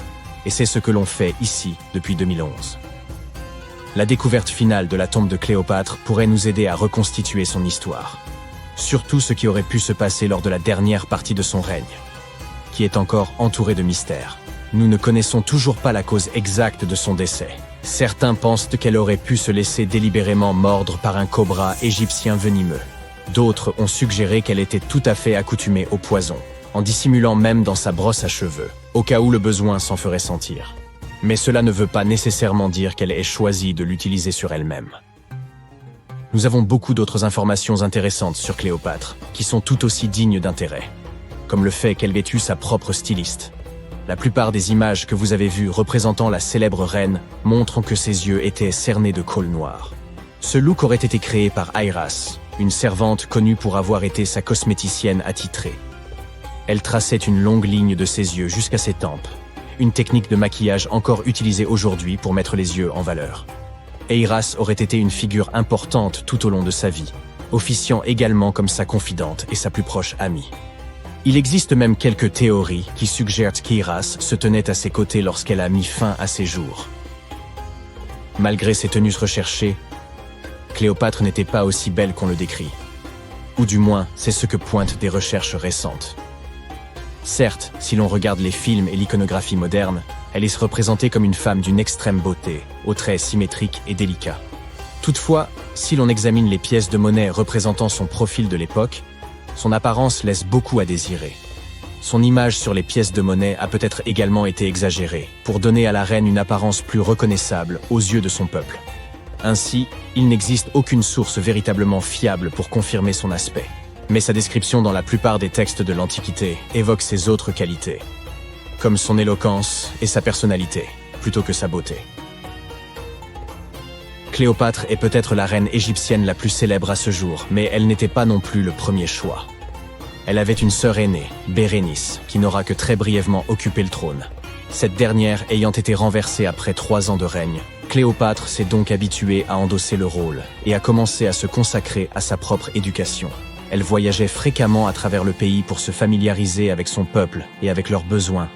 Et c'est ce que l'on fait ici depuis 2011. La découverte finale de la tombe de Cléopâtre pourrait nous aider à reconstituer son histoire. Surtout ce qui aurait pu se passer lors de la dernière partie de son règne, qui est encore entourée de mystères. Nous ne connaissons toujours pas la cause exacte de son décès. Certains pensent qu'elle aurait pu se laisser délibérément mordre par un cobra égyptien venimeux. D'autres ont suggéré qu'elle était tout à fait accoutumée au poison, en dissimulant même dans sa brosse à cheveux, au cas où le besoin s'en ferait sentir. Mais cela ne veut pas nécessairement dire qu'elle ait choisi de l'utiliser sur elle-même. Nous avons beaucoup d'autres informations intéressantes sur Cléopâtre, qui sont tout aussi dignes d'intérêt, comme le fait qu'elle ait eu sa propre styliste. La plupart des images que vous avez vues représentant la célèbre reine montrent que ses yeux étaient cernés de colle noire. Ce look aurait été créé par Iras, une servante connue pour avoir été sa cosméticienne attitrée. Elle traçait une longue ligne de ses yeux jusqu'à ses tempes, une technique de maquillage encore utilisée aujourd'hui pour mettre les yeux en valeur. Iras aurait été une figure importante tout au long de sa vie, officiant également comme sa confidente et sa plus proche amie. Il existe même quelques théories qui suggèrent qu'Iras se tenait à ses côtés lorsqu'elle a mis fin à ses jours. Malgré ses tenues recherchées, Cléopâtre n'était pas aussi belle qu'on le décrit. Ou du moins, c'est ce que pointent des recherches récentes. Certes, si l'on regarde les films et l'iconographie moderne, elle est représentée comme une femme d'une extrême beauté, aux traits symétriques et délicats. Toutefois, si l'on examine les pièces de monnaie représentant son profil de l'époque, son apparence laisse beaucoup à désirer. Son image sur les pièces de monnaie a peut-être également été exagérée, pour donner à la reine une apparence plus reconnaissable aux yeux de son peuple. Ainsi, il n'existe aucune source véritablement fiable pour confirmer son aspect. Mais sa description dans la plupart des textes de l'Antiquité évoque ses autres qualités, comme son éloquence et sa personnalité, plutôt que sa beauté. Cléopâtre est peut-être la reine égyptienne la plus célèbre à ce jour, mais elle n'était pas non plus le premier choix. Elle avait une sœur aînée, Bérénice, qui n'aura que très brièvement occupé le trône. Cette dernière ayant été renversée après 3 ans de règne, Cléopâtre s'est donc habituée à endosser le rôle et a commencé à se consacrer à sa propre éducation. Elle voyageait fréquemment à travers le pays pour se familiariser avec son peuple et avec leurs besoins.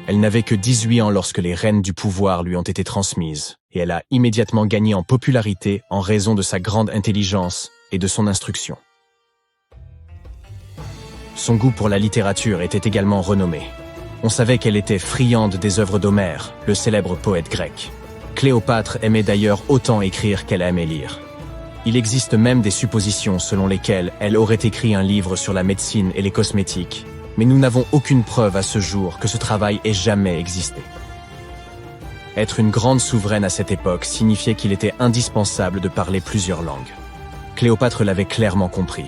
Elle n'avait que 18 ans lorsque les rênes du pouvoir lui ont été transmises, et elle a immédiatement gagné en popularité en raison de sa grande intelligence et de son instruction. Son goût pour la littérature était également renommé. On savait qu'elle était friande des œuvres d'Homère, le célèbre poète grec. Cléopâtre aimait d'ailleurs autant écrire qu'elle aimait lire. Il existe même des suppositions selon lesquelles elle aurait écrit un livre sur la médecine et les cosmétiques, mais nous n'avons aucune preuve à ce jour que ce travail ait jamais existé. Être une grande souveraine à cette époque signifiait qu'il était indispensable de parler plusieurs langues. Cléopâtre l'avait clairement compris.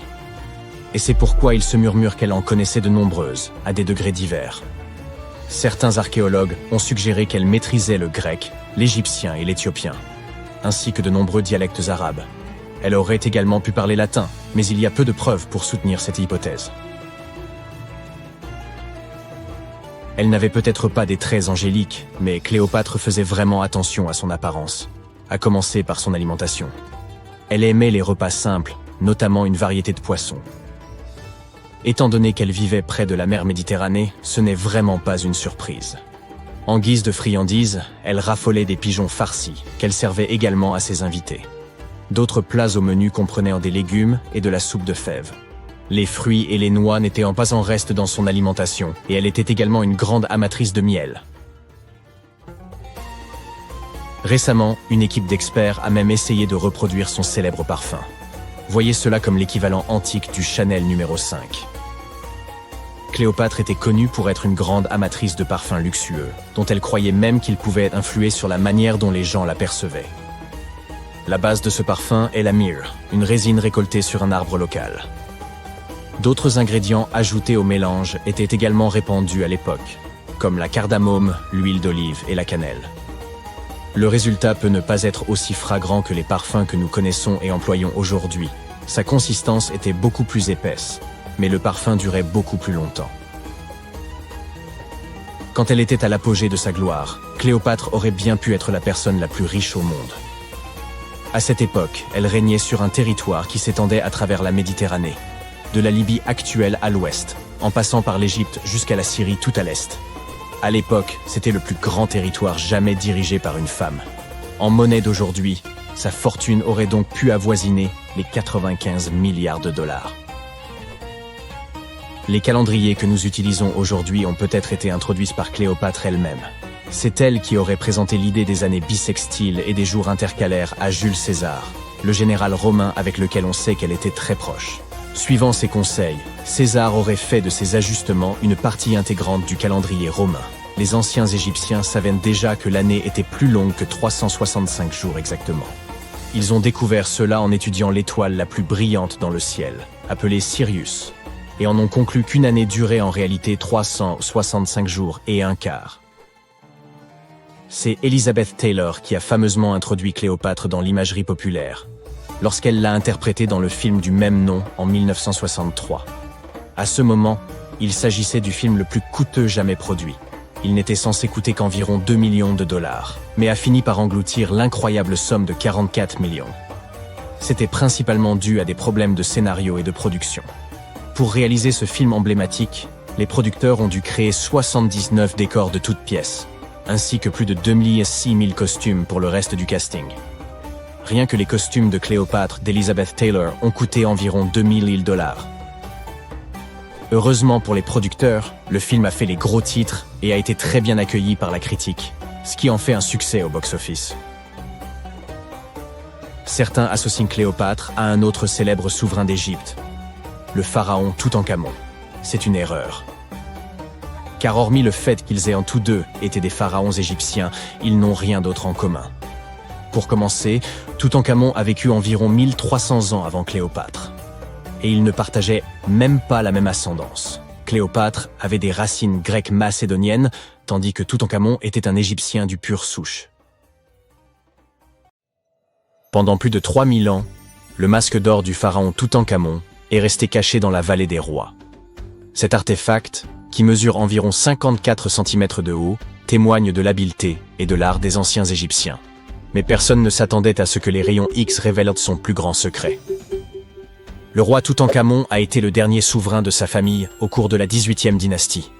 Et c'est pourquoi il se murmure qu'elle en connaissait de nombreuses, à des degrés divers. Certains archéologues ont suggéré qu'elle maîtrisait le grec, l'égyptien et l'éthiopien, ainsi que de nombreux dialectes arabes. Elle aurait également pu parler latin, mais il y a peu de preuves pour soutenir cette hypothèse. Elle n'avait peut-être pas des traits angéliques, mais Cléopâtre faisait vraiment attention à son apparence, à commencer par son alimentation. Elle aimait les repas simples, notamment une variété de poissons. Étant donné qu'elle vivait près de la mer Méditerranée, ce n'est vraiment pas une surprise. En guise de friandises, elle raffolait des pigeons farcis, qu'elle servait également à ses invités. D'autres plats au menu comprenaient des légumes et de la soupe de fèves. Les fruits et les noix n'étaient pas en reste dans son alimentation, et elle était également une grande amatrice de miel. Récemment, une équipe d'experts a même essayé de reproduire son célèbre parfum. Voyez cela comme l'équivalent antique du Chanel numéro 5. Cléopâtre était connue pour être une grande amatrice de parfums luxueux, dont elle croyait même qu'ils pouvaient influer sur la manière dont les gens la percevaient. La base de ce parfum est la myrrhe, une résine récoltée sur un arbre local. D'autres ingrédients ajoutés au mélange étaient également répandus à l'époque, comme la cardamome, l'huile d'olive et la cannelle. Le résultat peut ne pas être aussi fragrant que les parfums que nous connaissons et employons aujourd'hui. Sa consistance était beaucoup plus épaisse, mais le parfum durait beaucoup plus longtemps. Quand elle était à l'apogée de sa gloire, Cléopâtre aurait bien pu être la personne la plus riche au monde. À cette époque, elle régnait sur un territoire qui s'étendait à travers la Méditerranée, de la Libye actuelle à l'ouest, en passant par l'Égypte jusqu'à la Syrie tout à l'est. À l'époque, c'était le plus grand territoire jamais dirigé par une femme. En monnaie d'aujourd'hui, sa fortune aurait donc pu avoisiner les 95 milliards de dollars. Les calendriers que nous utilisons aujourd'hui ont peut-être été introduits par Cléopâtre elle-même. C'est elle qui aurait présenté l'idée des années bissextiles et des jours intercalaires à Jules César, le général romain avec lequel on sait qu'elle était très proche. Suivant ses conseils, César aurait fait de ces ajustements une partie intégrante du calendrier romain. Les anciens Égyptiens savaient déjà que l'année était plus longue que 365 jours exactement. Ils ont découvert cela en étudiant l'étoile la plus brillante dans le ciel, appelée Sirius, et en ont conclu qu'une année durait en réalité 365 jours et un quart. C'est Elizabeth Taylor qui a fameusement introduit Cléopâtre dans l'imagerie populaire, lorsqu'elle l'a interprétée dans le film du même nom en 1963. À ce moment, il s'agissait du film le plus coûteux jamais produit. Il n'était censé coûter qu'environ 2 millions de dollars, mais a fini par engloutir l'incroyable somme de 44 millions. C'était principalement dû à des problèmes de scénario et de production. Pour réaliser ce film emblématique, les producteurs ont dû créer 79 décors de toutes pièces, ainsi que plus de 26 000 costumes pour le reste du casting. Rien que les costumes de Cléopâtre d'Elizabeth Taylor ont coûté environ 2000 dollars. Heureusement pour les producteurs, le film a fait les gros titres et a été très bien accueilli par la critique, ce qui en fait un succès au box-office. Certains associent Cléopâtre à un autre célèbre souverain d'Égypte, le pharaon Toutankhamon. C'est une erreur. Car hormis le fait qu'ils aient en tous deux été des pharaons égyptiens, ils n'ont rien d'autre en commun. Pour commencer, Toutankhamon a vécu environ 1300 ans avant Cléopâtre. Et ils ne partageaient même pas la même ascendance. Cléopâtre avait des racines grecques macédoniennes, tandis que Toutankhamon était un Égyptien du pur souche. Pendant plus de 3000 ans, le masque d'or du pharaon Toutankhamon est resté caché dans la vallée des rois. Cet artefact, qui mesure environ 54 cm de haut, témoigne de l'habileté et de l'art des anciens Égyptiens. Mais personne ne s'attendait à ce que les rayons X révèlent son plus grand secret. Le roi Toutankhamon a été le dernier souverain de sa famille au cours de la 18e dynastie.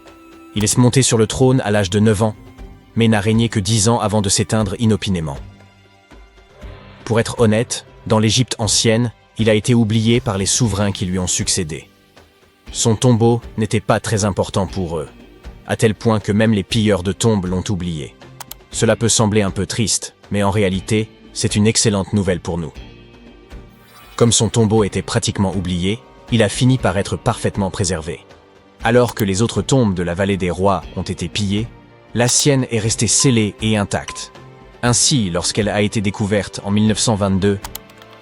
Il est monté sur le trône à l'âge de 9 ans, mais n'a régné que 10 ans avant de s'éteindre inopinément. Pour être honnête, dans l'Égypte ancienne, il a été oublié par les souverains qui lui ont succédé. Son tombeau n'était pas très important pour eux, à tel point que même les pilleurs de tombes l'ont oublié. Cela peut sembler un peu triste, mais en réalité, c'est une excellente nouvelle pour nous. Comme son tombeau était pratiquement oublié, il a fini par être parfaitement préservé. Alors que les autres tombes de la vallée des rois ont été pillées, la sienne est restée scellée et intacte. Ainsi, lorsqu'elle a été découverte en 1922,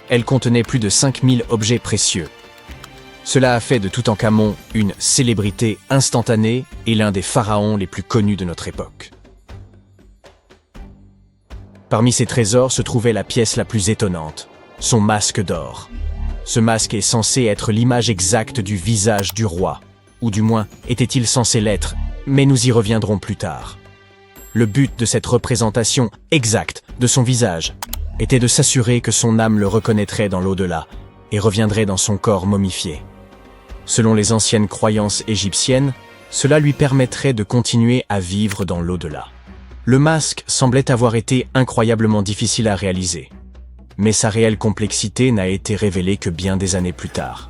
elle contenait plus de 5000 objets précieux. Cela a fait de Toutankhamon une célébrité instantanée et l'un des pharaons les plus connus de notre époque. Parmi ces trésors se trouvait la pièce la plus étonnante, son masque d'or. Ce masque est censé être l'image exacte du visage du roi, ou du moins était-il censé l'être, mais nous y reviendrons plus tard. Le but de cette représentation exacte de son visage était de s'assurer que son âme le reconnaîtrait dans l'au-delà et reviendrait dans son corps momifié. Selon les anciennes croyances égyptiennes, cela lui permettrait de continuer à vivre dans l'au-delà. Le masque semblait avoir été incroyablement difficile à réaliser, mais sa réelle complexité n'a été révélée que bien des années plus tard.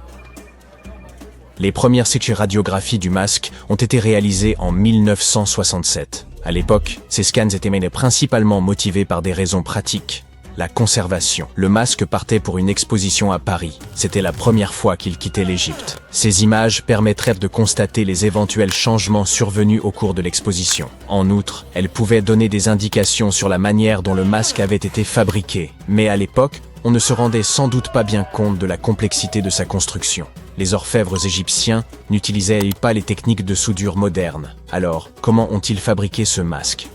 Les premières radiographies du masque ont été réalisées en 1967. À l'époque, ces scans étaient principalement motivés par des raisons pratiques. La conservation. Le masque partait pour une exposition à Paris. C'était la première fois qu'il quittait l'Égypte. Ces images permettraient de constater les éventuels changements survenus au cours de l'exposition. En outre, elles pouvaient donner des indications sur la manière dont le masque avait été fabriqué. Mais à l'époque, on ne se rendait sans doute pas bien compte de la complexité de sa construction. Les orfèvres égyptiens n'utilisaient pas les techniques de soudure modernes. Alors, comment ont-ils fabriqué ce masque ?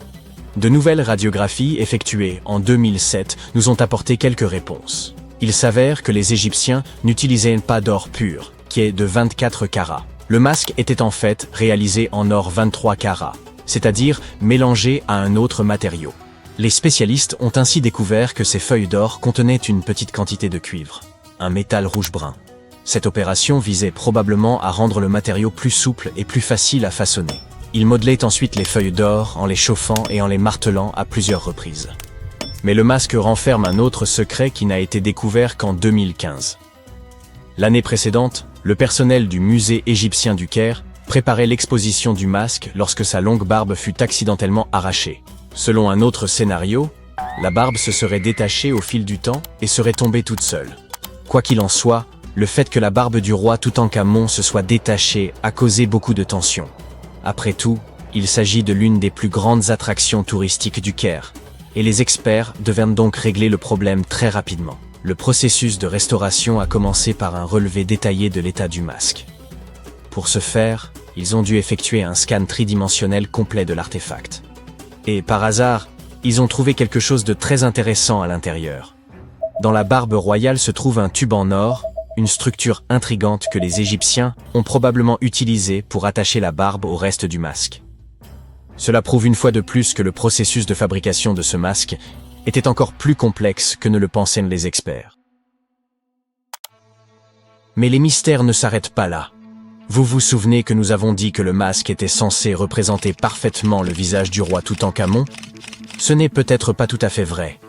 De nouvelles radiographies effectuées en 2007 nous ont apporté quelques réponses. Il s'avère que les Égyptiens n'utilisaient pas d'or pur, qui est de 24 carats. Le masque était en fait réalisé en or 23 carats, c'est-à-dire mélangé à un autre matériau. Les spécialistes ont ainsi découvert que ces feuilles d'or contenaient une petite quantité de cuivre, un métal rouge-brun. Cette opération visait probablement à rendre le matériau plus souple et plus facile à façonner. Il modelait ensuite les feuilles d'or en les chauffant et en les martelant à plusieurs reprises. Mais le masque renferme un autre secret qui n'a été découvert qu'en 2015. L'année précédente, le personnel du musée égyptien du Caire préparait l'exposition du masque lorsque sa longue barbe fut accidentellement arrachée. Selon un autre scénario, la barbe se serait détachée au fil du temps et serait tombée toute seule. Quoi qu'il en soit, le fait que la barbe du roi Toutankhamon se soit détachée a causé beaucoup de tensions. Après tout, il s'agit de l'une des plus grandes attractions touristiques du Caire, et les experts devaient donc régler le problème très rapidement. Le processus de restauration a commencé par un relevé détaillé de l'état du masque. Pour ce faire, ils ont dû effectuer un scan tridimensionnel complet de l'artefact. Et par hasard, ils ont trouvé quelque chose de très intéressant à l'intérieur. Dans la barbe royale se trouve un tube en or, une structure intrigante que les Égyptiens ont probablement utilisée pour attacher la barbe au reste du masque. Cela prouve une fois de plus que le processus de fabrication de ce masque était encore plus complexe que ne le pensaient les experts. Mais les mystères ne s'arrêtent pas là. Vous vous souvenez que nous avons dit que le masque était censé représenter parfaitement le visage du roi Toutankhamon? Ce n'est peut-être pas tout à fait vrai.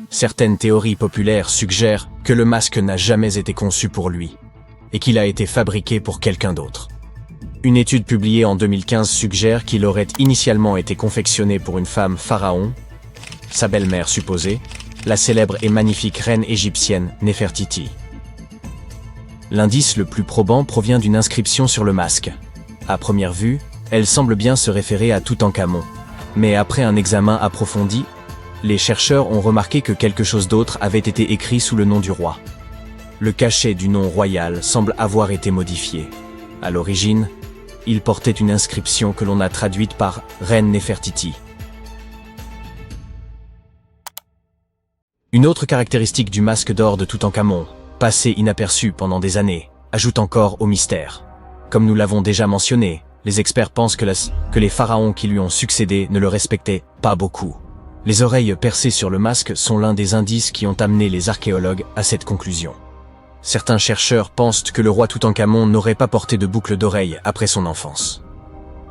Certaines théories populaires suggèrent que le masque n'a jamais été conçu pour lui, et qu'il a été fabriqué pour quelqu'un d'autre. Une étude publiée en 2015 suggère qu'il aurait initialement été confectionné pour une femme pharaon, sa belle-mère supposée, la célèbre et magnifique reine égyptienne Néfertiti. L'indice le plus probant provient d'une inscription sur le masque. À première vue, elle semble bien se référer à Toutankhamon. Mais après un examen approfondi, les chercheurs ont remarqué que quelque chose d'autre avait été écrit sous le nom du roi. Le cachet du nom royal semble avoir été modifié. À l'origine, il portait une inscription que l'on a traduite par « Reine Néfertiti ». Une autre caractéristique du masque d'or de Toutankhamon, passé inaperçu pendant des années, ajoute encore au mystère. Comme nous l'avons déjà mentionné, les experts pensent que les pharaons qui lui ont succédé ne le respectaient pas beaucoup. Les oreilles percées sur le masque sont l'un des indices qui ont amené les archéologues à cette conclusion. Certains chercheurs pensent que le roi Toutankhamon n'aurait pas porté de boucle d'oreille après son enfance.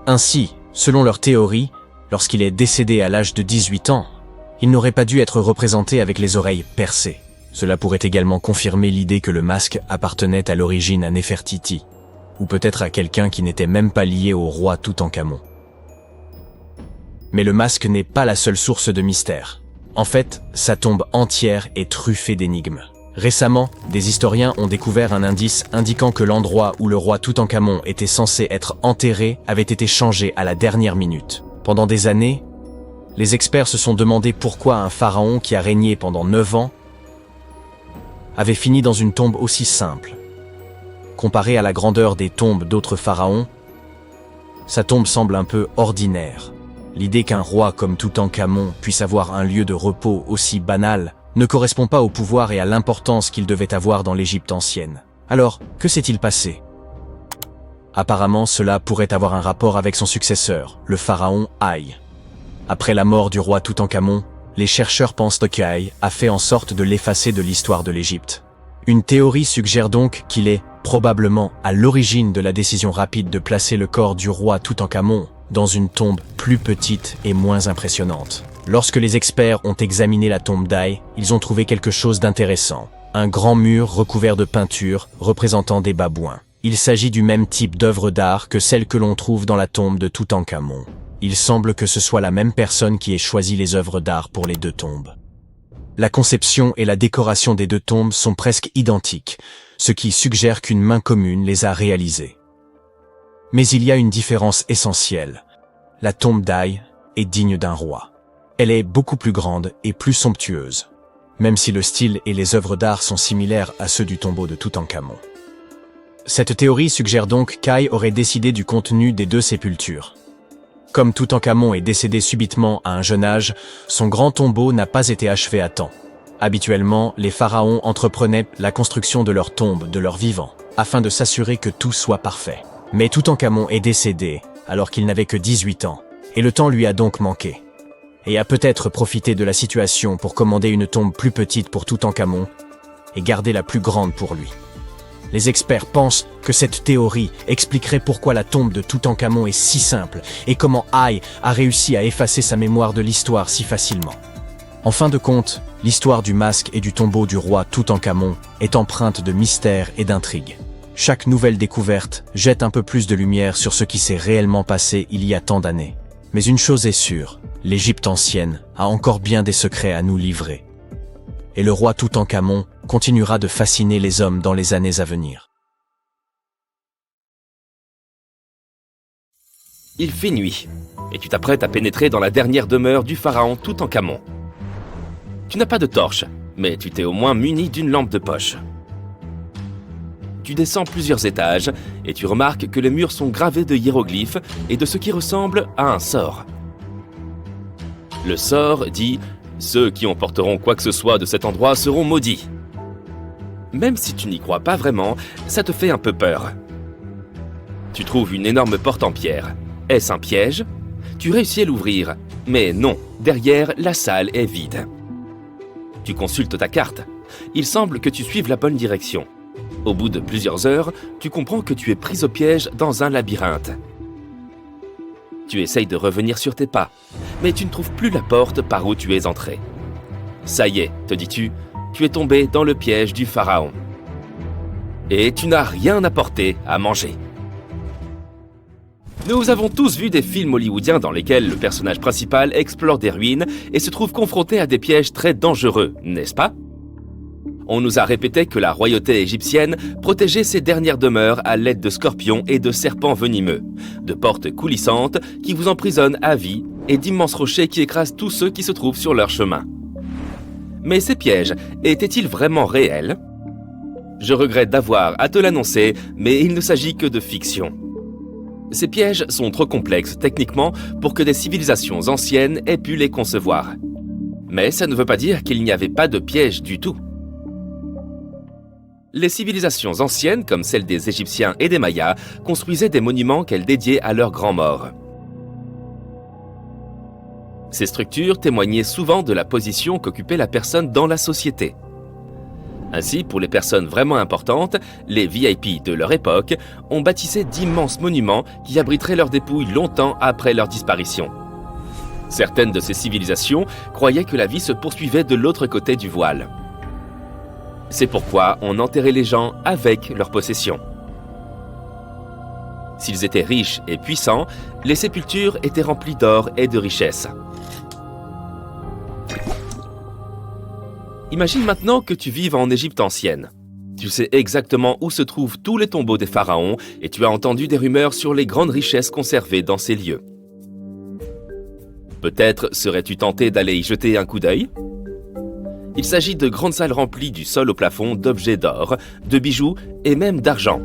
Ainsi, selon leur théorie, lorsqu'il est décédé à l'âge de 18 ans, il n'aurait pas dû être représenté avec les oreilles percées. Cela pourrait également confirmer l'idée que le masque appartenait à l'origine à Néfertiti, ou peut-être à quelqu'un qui n'était même pas lié au roi Toutankhamon. Mais le masque n'est pas la seule source de mystère. En fait, sa tombe entière est truffée d'énigmes. Récemment, des historiens ont découvert un indice indiquant que l'endroit où le roi Toutankhamon était censé être enterré avait été changé à la dernière minute. Pendant des années, les experts se sont demandé pourquoi un pharaon qui a régné pendant 9 ans avait fini dans une tombe aussi simple. Comparé à la grandeur des tombes d'autres pharaons, sa tombe semble un peu ordinaire. L'idée qu'un roi comme Toutankhamon puisse avoir un lieu de repos aussi banal ne correspond pas au pouvoir et à l'importance qu'il devait avoir dans l'Égypte ancienne. Alors, que s'est-il passé? Apparemment, cela pourrait avoir un rapport avec son successeur, le pharaon Haï. Après la mort du roi Toutankhamon, les chercheurs pensent que Haï a fait en sorte de l'effacer de l'histoire de l'Égypte. Une théorie suggère donc qu'il est probablement à l'origine de la décision rapide de placer le corps du roi Toutankhamon dans une tombe plus petite et moins impressionnante. Lorsque les experts ont examiné la tombe d'Haï, ils ont trouvé quelque chose d'intéressant. Un grand mur recouvert de peintures représentant des babouins. Il s'agit du même type d'œuvre d'art que celle que l'on trouve dans la tombe de Toutankhamon. Il semble que ce soit la même personne qui ait choisi les œuvres d'art pour les deux tombes. La conception et la décoration des deux tombes sont presque identiques, ce qui suggère qu'une main commune les a réalisées. Mais il y a une différence essentielle. La tombe d'Haï est digne d'un roi. Elle est beaucoup plus grande et plus somptueuse, même si le style et les œuvres d'art sont similaires à ceux du tombeau de Toutankhamon. Cette théorie suggère donc qu'Haï aurait décidé du contenu des deux sépultures. Comme Toutankhamon est décédé subitement à un jeune âge, son grand tombeau n'a pas été achevé à temps. Habituellement, les pharaons entreprenaient la construction de leur tombe de leur vivant, afin de s'assurer que tout soit parfait. Mais Toutankhamon est décédé alors qu'il n'avait que 18 ans, et le temps lui a donc manqué. Et a peut-être profité de la situation pour commander une tombe plus petite pour Toutankhamon et garder la plus grande pour lui. Les experts pensent que cette théorie expliquerait pourquoi la tombe de Toutankhamon est si simple et comment Haï a réussi à effacer sa mémoire de l'histoire si facilement. En fin de compte, l'histoire du masque et du tombeau du roi Toutankhamon est empreinte de mystère et d'intrigue. Chaque nouvelle découverte jette un peu plus de lumière sur ce qui s'est réellement passé il y a tant d'années. Mais une chose est sûre, l'Égypte ancienne a encore bien des secrets à nous livrer. Et le roi Toutankhamon continuera de fasciner les hommes dans les années à venir. Il fait nuit, et tu t'apprêtes à pénétrer dans la dernière demeure du pharaon Toutankhamon. Tu n'as pas de torche, mais tu t'es au moins muni d'une lampe de poche. Tu descends plusieurs étages, et tu remarques que les murs sont gravés de hiéroglyphes et de ce qui ressemble à un sort. Le sort dit « Ceux qui emporteront quoi que ce soit de cet endroit seront maudits ». Même si tu n'y crois pas vraiment, ça te fait un peu peur. Tu trouves une énorme porte en pierre. Est-ce un piège? Tu réussis à l'ouvrir, mais non, derrière, la salle est vide. Tu consultes ta carte. Il semble que tu suives la bonne direction. Au bout de plusieurs heures, tu comprends que tu es pris au piège dans un labyrinthe. Tu essayes de revenir sur tes pas, mais tu ne trouves plus la porte par où tu es entré. Ça y est, te dis-tu, tu es tombé dans le piège du pharaon. Et tu n'as rien apporté à manger. Nous avons tous vu des films hollywoodiens dans lesquels le personnage principal explore des ruines et se trouve confronté à des pièges très dangereux, n'est-ce pas? On nous a répété que la royauté égyptienne protégeait ses dernières demeures à l'aide de scorpions et de serpents venimeux, de portes coulissantes qui vous emprisonnent à vie et d'immenses rochers qui écrasent tous ceux qui se trouvent sur leur chemin. Mais ces pièges étaient-ils vraiment réels? Je regrette d'avoir à te l'annoncer, mais il ne s'agit que de fiction. Ces pièges sont trop complexes techniquement pour que des civilisations anciennes aient pu les concevoir. Mais ça ne veut pas dire qu'il n'y avait pas de pièges du tout. Les civilisations anciennes, comme celles des Égyptiens et des Mayas, construisaient des monuments qu'elles dédiaient à leurs grands morts. Ces structures témoignaient souvent de la position qu'occupait la personne dans la société. Ainsi, pour les personnes vraiment importantes, les VIP de leur époque, on bâtissait d'immenses monuments qui abriteraient leurs dépouilles longtemps après leur disparition. Certaines de ces civilisations croyaient que la vie se poursuivait de l'autre côté du voile. C'est pourquoi on enterrait les gens avec leurs possessions. S'ils étaient riches et puissants, les sépultures étaient remplies d'or et de richesses. Imagine maintenant que tu vives en Égypte ancienne. Tu sais exactement où se trouvent tous les tombeaux des pharaons et tu as entendu des rumeurs sur les grandes richesses conservées dans ces lieux. Peut-être serais-tu tenté d'aller y jeter un coup d'œil? Il s'agit de grandes salles remplies du sol au plafond d'objets d'or, de bijoux et même d'argent.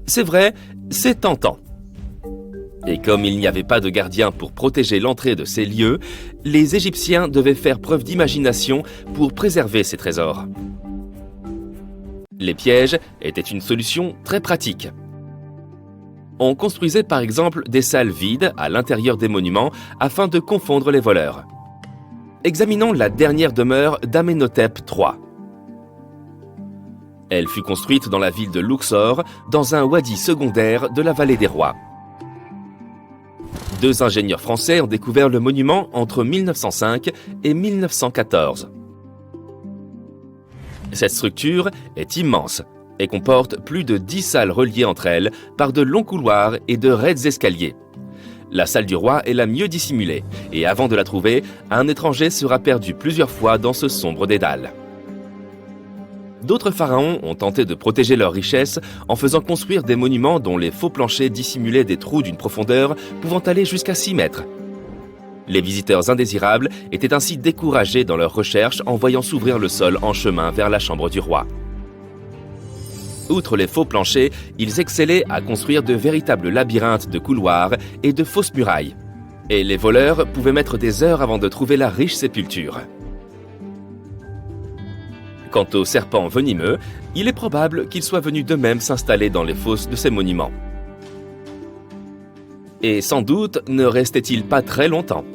C'est vrai, c'est tentant. Et comme il n'y avait pas de gardien pour protéger l'entrée de ces lieux, les Égyptiens devaient faire preuve d'imagination pour préserver ces trésors. Les pièges étaient une solution très pratique. On construisait par exemple des salles vides à l'intérieur des monuments afin de confondre les voleurs. Examinons la dernière demeure d'Amenhotep III. Elle fut construite dans la ville de Luxor, dans un wadi secondaire de la vallée des rois. Deux ingénieurs français ont découvert le monument entre 1905 et 1914. Cette structure est immense et comporte plus de 10 salles reliées entre elles par de longs couloirs et de raides escaliers. La salle du roi est la mieux dissimulée et avant de la trouver, un étranger sera perdu plusieurs fois dans ce sombre dédale. D'autres pharaons ont tenté de protéger leurs richesses en faisant construire des monuments dont les faux planchers dissimulaient des trous d'une profondeur pouvant aller jusqu'à 6 mètres. Les visiteurs indésirables étaient ainsi découragés dans leurs recherches en voyant s'ouvrir le sol en chemin vers la chambre du roi. Outre les faux planchers, ils excellaient à construire de véritables labyrinthes de couloirs et de fausses murailles. Et les voleurs pouvaient mettre des heures avant de trouver la riche sépulture. Quant aux serpents venimeux, il est probable qu'ils soient venus d'eux-mêmes s'installer dans les fosses de ces monuments. Et sans doute ne restaient-ils pas très longtemps.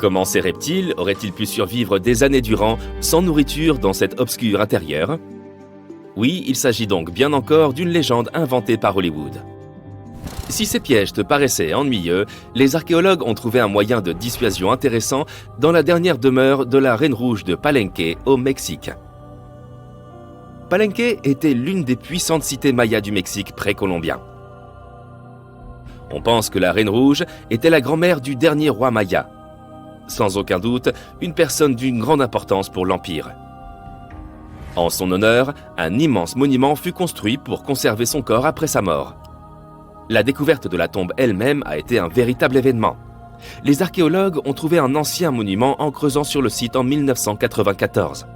Comment ces reptiles auraient-ils pu survivre des années durant sans nourriture dans cet obscur intérieur? Oui, il s'agit donc bien encore d'une légende inventée par Hollywood. Si ces pièges te paraissaient ennuyeux, les archéologues ont trouvé un moyen de dissuasion intéressant dans la dernière demeure de la Reine Rouge de Palenque au Mexique. Palenque était l'une des puissantes cités mayas du Mexique précolombien. On pense que la Reine Rouge était la grand-mère du dernier roi Maya. Sans aucun doute, une personne d'une grande importance pour l'Empire. En son honneur, un immense monument fut construit pour conserver son corps après sa mort. La découverte de la tombe elle-même a été un véritable événement. Les archéologues ont trouvé un ancien monument en creusant sur le site en 1994.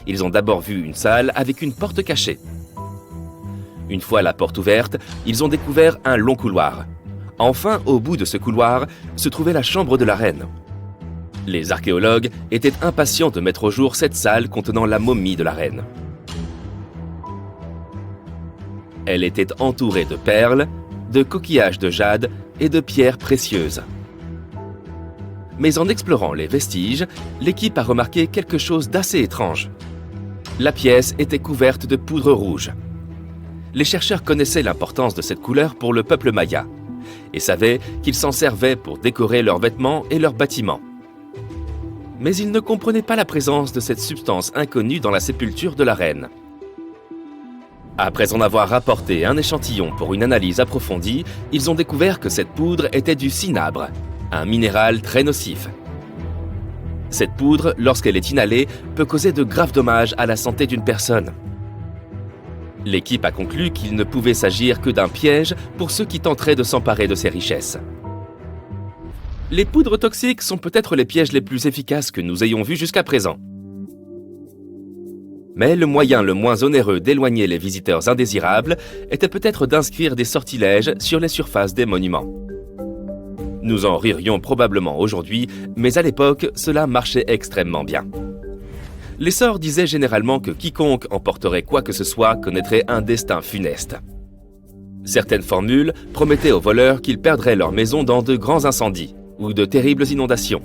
Ils ont d'abord vu une salle avec une porte cachée. Une fois la porte ouverte, ils ont découvert un long couloir. Enfin, au bout de ce couloir, se trouvait la chambre de la reine. Les archéologues étaient impatients de mettre au jour cette salle contenant la momie de la reine. Elle était entourée de perles, de coquillages de jade et de pierres précieuses. Mais en explorant les vestiges, l'équipe a remarqué quelque chose d'assez étrange. La pièce était couverte de poudre rouge. Les chercheurs connaissaient l'importance de cette couleur pour le peuple maya et savaient qu'ils s'en servaient pour décorer leurs vêtements et leurs bâtiments. Mais ils ne comprenaient pas la présence de cette substance inconnue dans la sépulture de la reine. Après en avoir rapporté un échantillon pour une analyse approfondie, ils ont découvert que cette poudre était du cinabre, un minéral très nocif. Cette poudre, lorsqu'elle est inhalée, peut causer de graves dommages à la santé d'une personne. L'équipe a conclu qu'il ne pouvait s'agir que d'un piège pour ceux qui tenteraient de s'emparer de ces richesses. Les poudres toxiques sont peut-être les pièges les plus efficaces que nous ayons vus jusqu'à présent. Mais le moyen le moins onéreux d'éloigner les visiteurs indésirables était peut-être d'inscrire des sortilèges sur les surfaces des monuments. Nous en ririons probablement aujourd'hui, mais à l'époque, cela marchait extrêmement bien. Les sorts disaient généralement que quiconque emporterait quoi que ce soit connaîtrait un destin funeste. Certaines formules promettaient aux voleurs qu'ils perdraient leur maison dans de grands incendies ou de terribles inondations,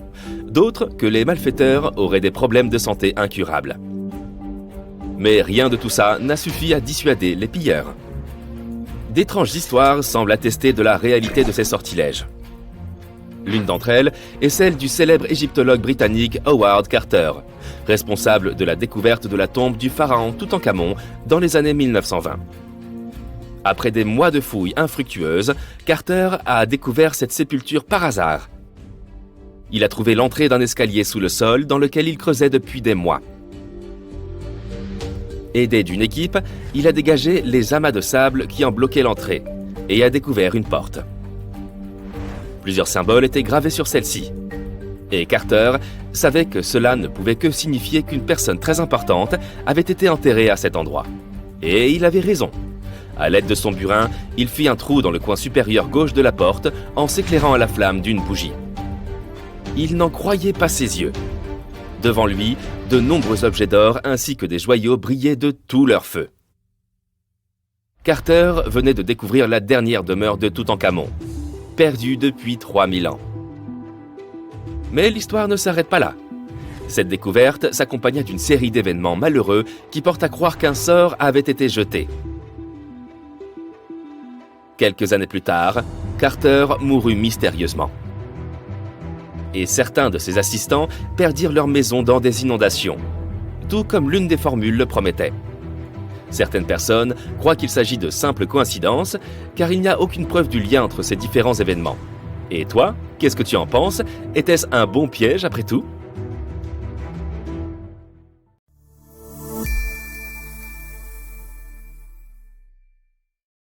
d'autres que les malfaiteurs auraient des problèmes de santé incurables. Mais rien de tout ça n'a suffi à dissuader les pilleurs. D'étranges histoires semblent attester de la réalité de ces sortilèges. L'une d'entre elles est celle du célèbre égyptologue britannique Howard Carter, responsable de la découverte de la tombe du pharaon Toutankhamon dans les années 1920. Après des mois de fouilles infructueuses, Carter a découvert cette sépulture par hasard. Il a trouvé l'entrée d'un escalier sous le sol dans lequel il creusait depuis des mois. Aidé d'une équipe, il a dégagé les amas de sable qui en bloquaient l'entrée et a découvert une porte. Plusieurs symboles étaient gravés sur celle-ci. Et Carter savait que cela ne pouvait que signifier qu'une personne très importante avait été enterrée à cet endroit. Et il avait raison. À l'aide de son burin, il fit un trou dans le coin supérieur gauche de la porte en s'éclairant à la flamme d'une bougie. Il n'en croyait pas ses yeux. Devant lui, de nombreux objets d'or ainsi que des joyaux brillaient de tout leur feu. Carter venait de découvrir la dernière demeure de Toutankhamon, perdue depuis 3000 ans. Mais l'histoire ne s'arrête pas là. Cette découverte s'accompagna d'une série d'événements malheureux qui portent à croire qu'un sort avait été jeté. Quelques années plus tard, Carter mourut mystérieusement. Et certains de ses assistants perdirent leur maison dans des inondations, tout comme l'une des formules le promettait. Certaines personnes croient qu'il s'agit de simples coïncidences, car il n'y a aucune preuve du lien entre ces différents événements. Et toi, qu'est-ce que tu en penses? Était-ce un bon piège après tout ?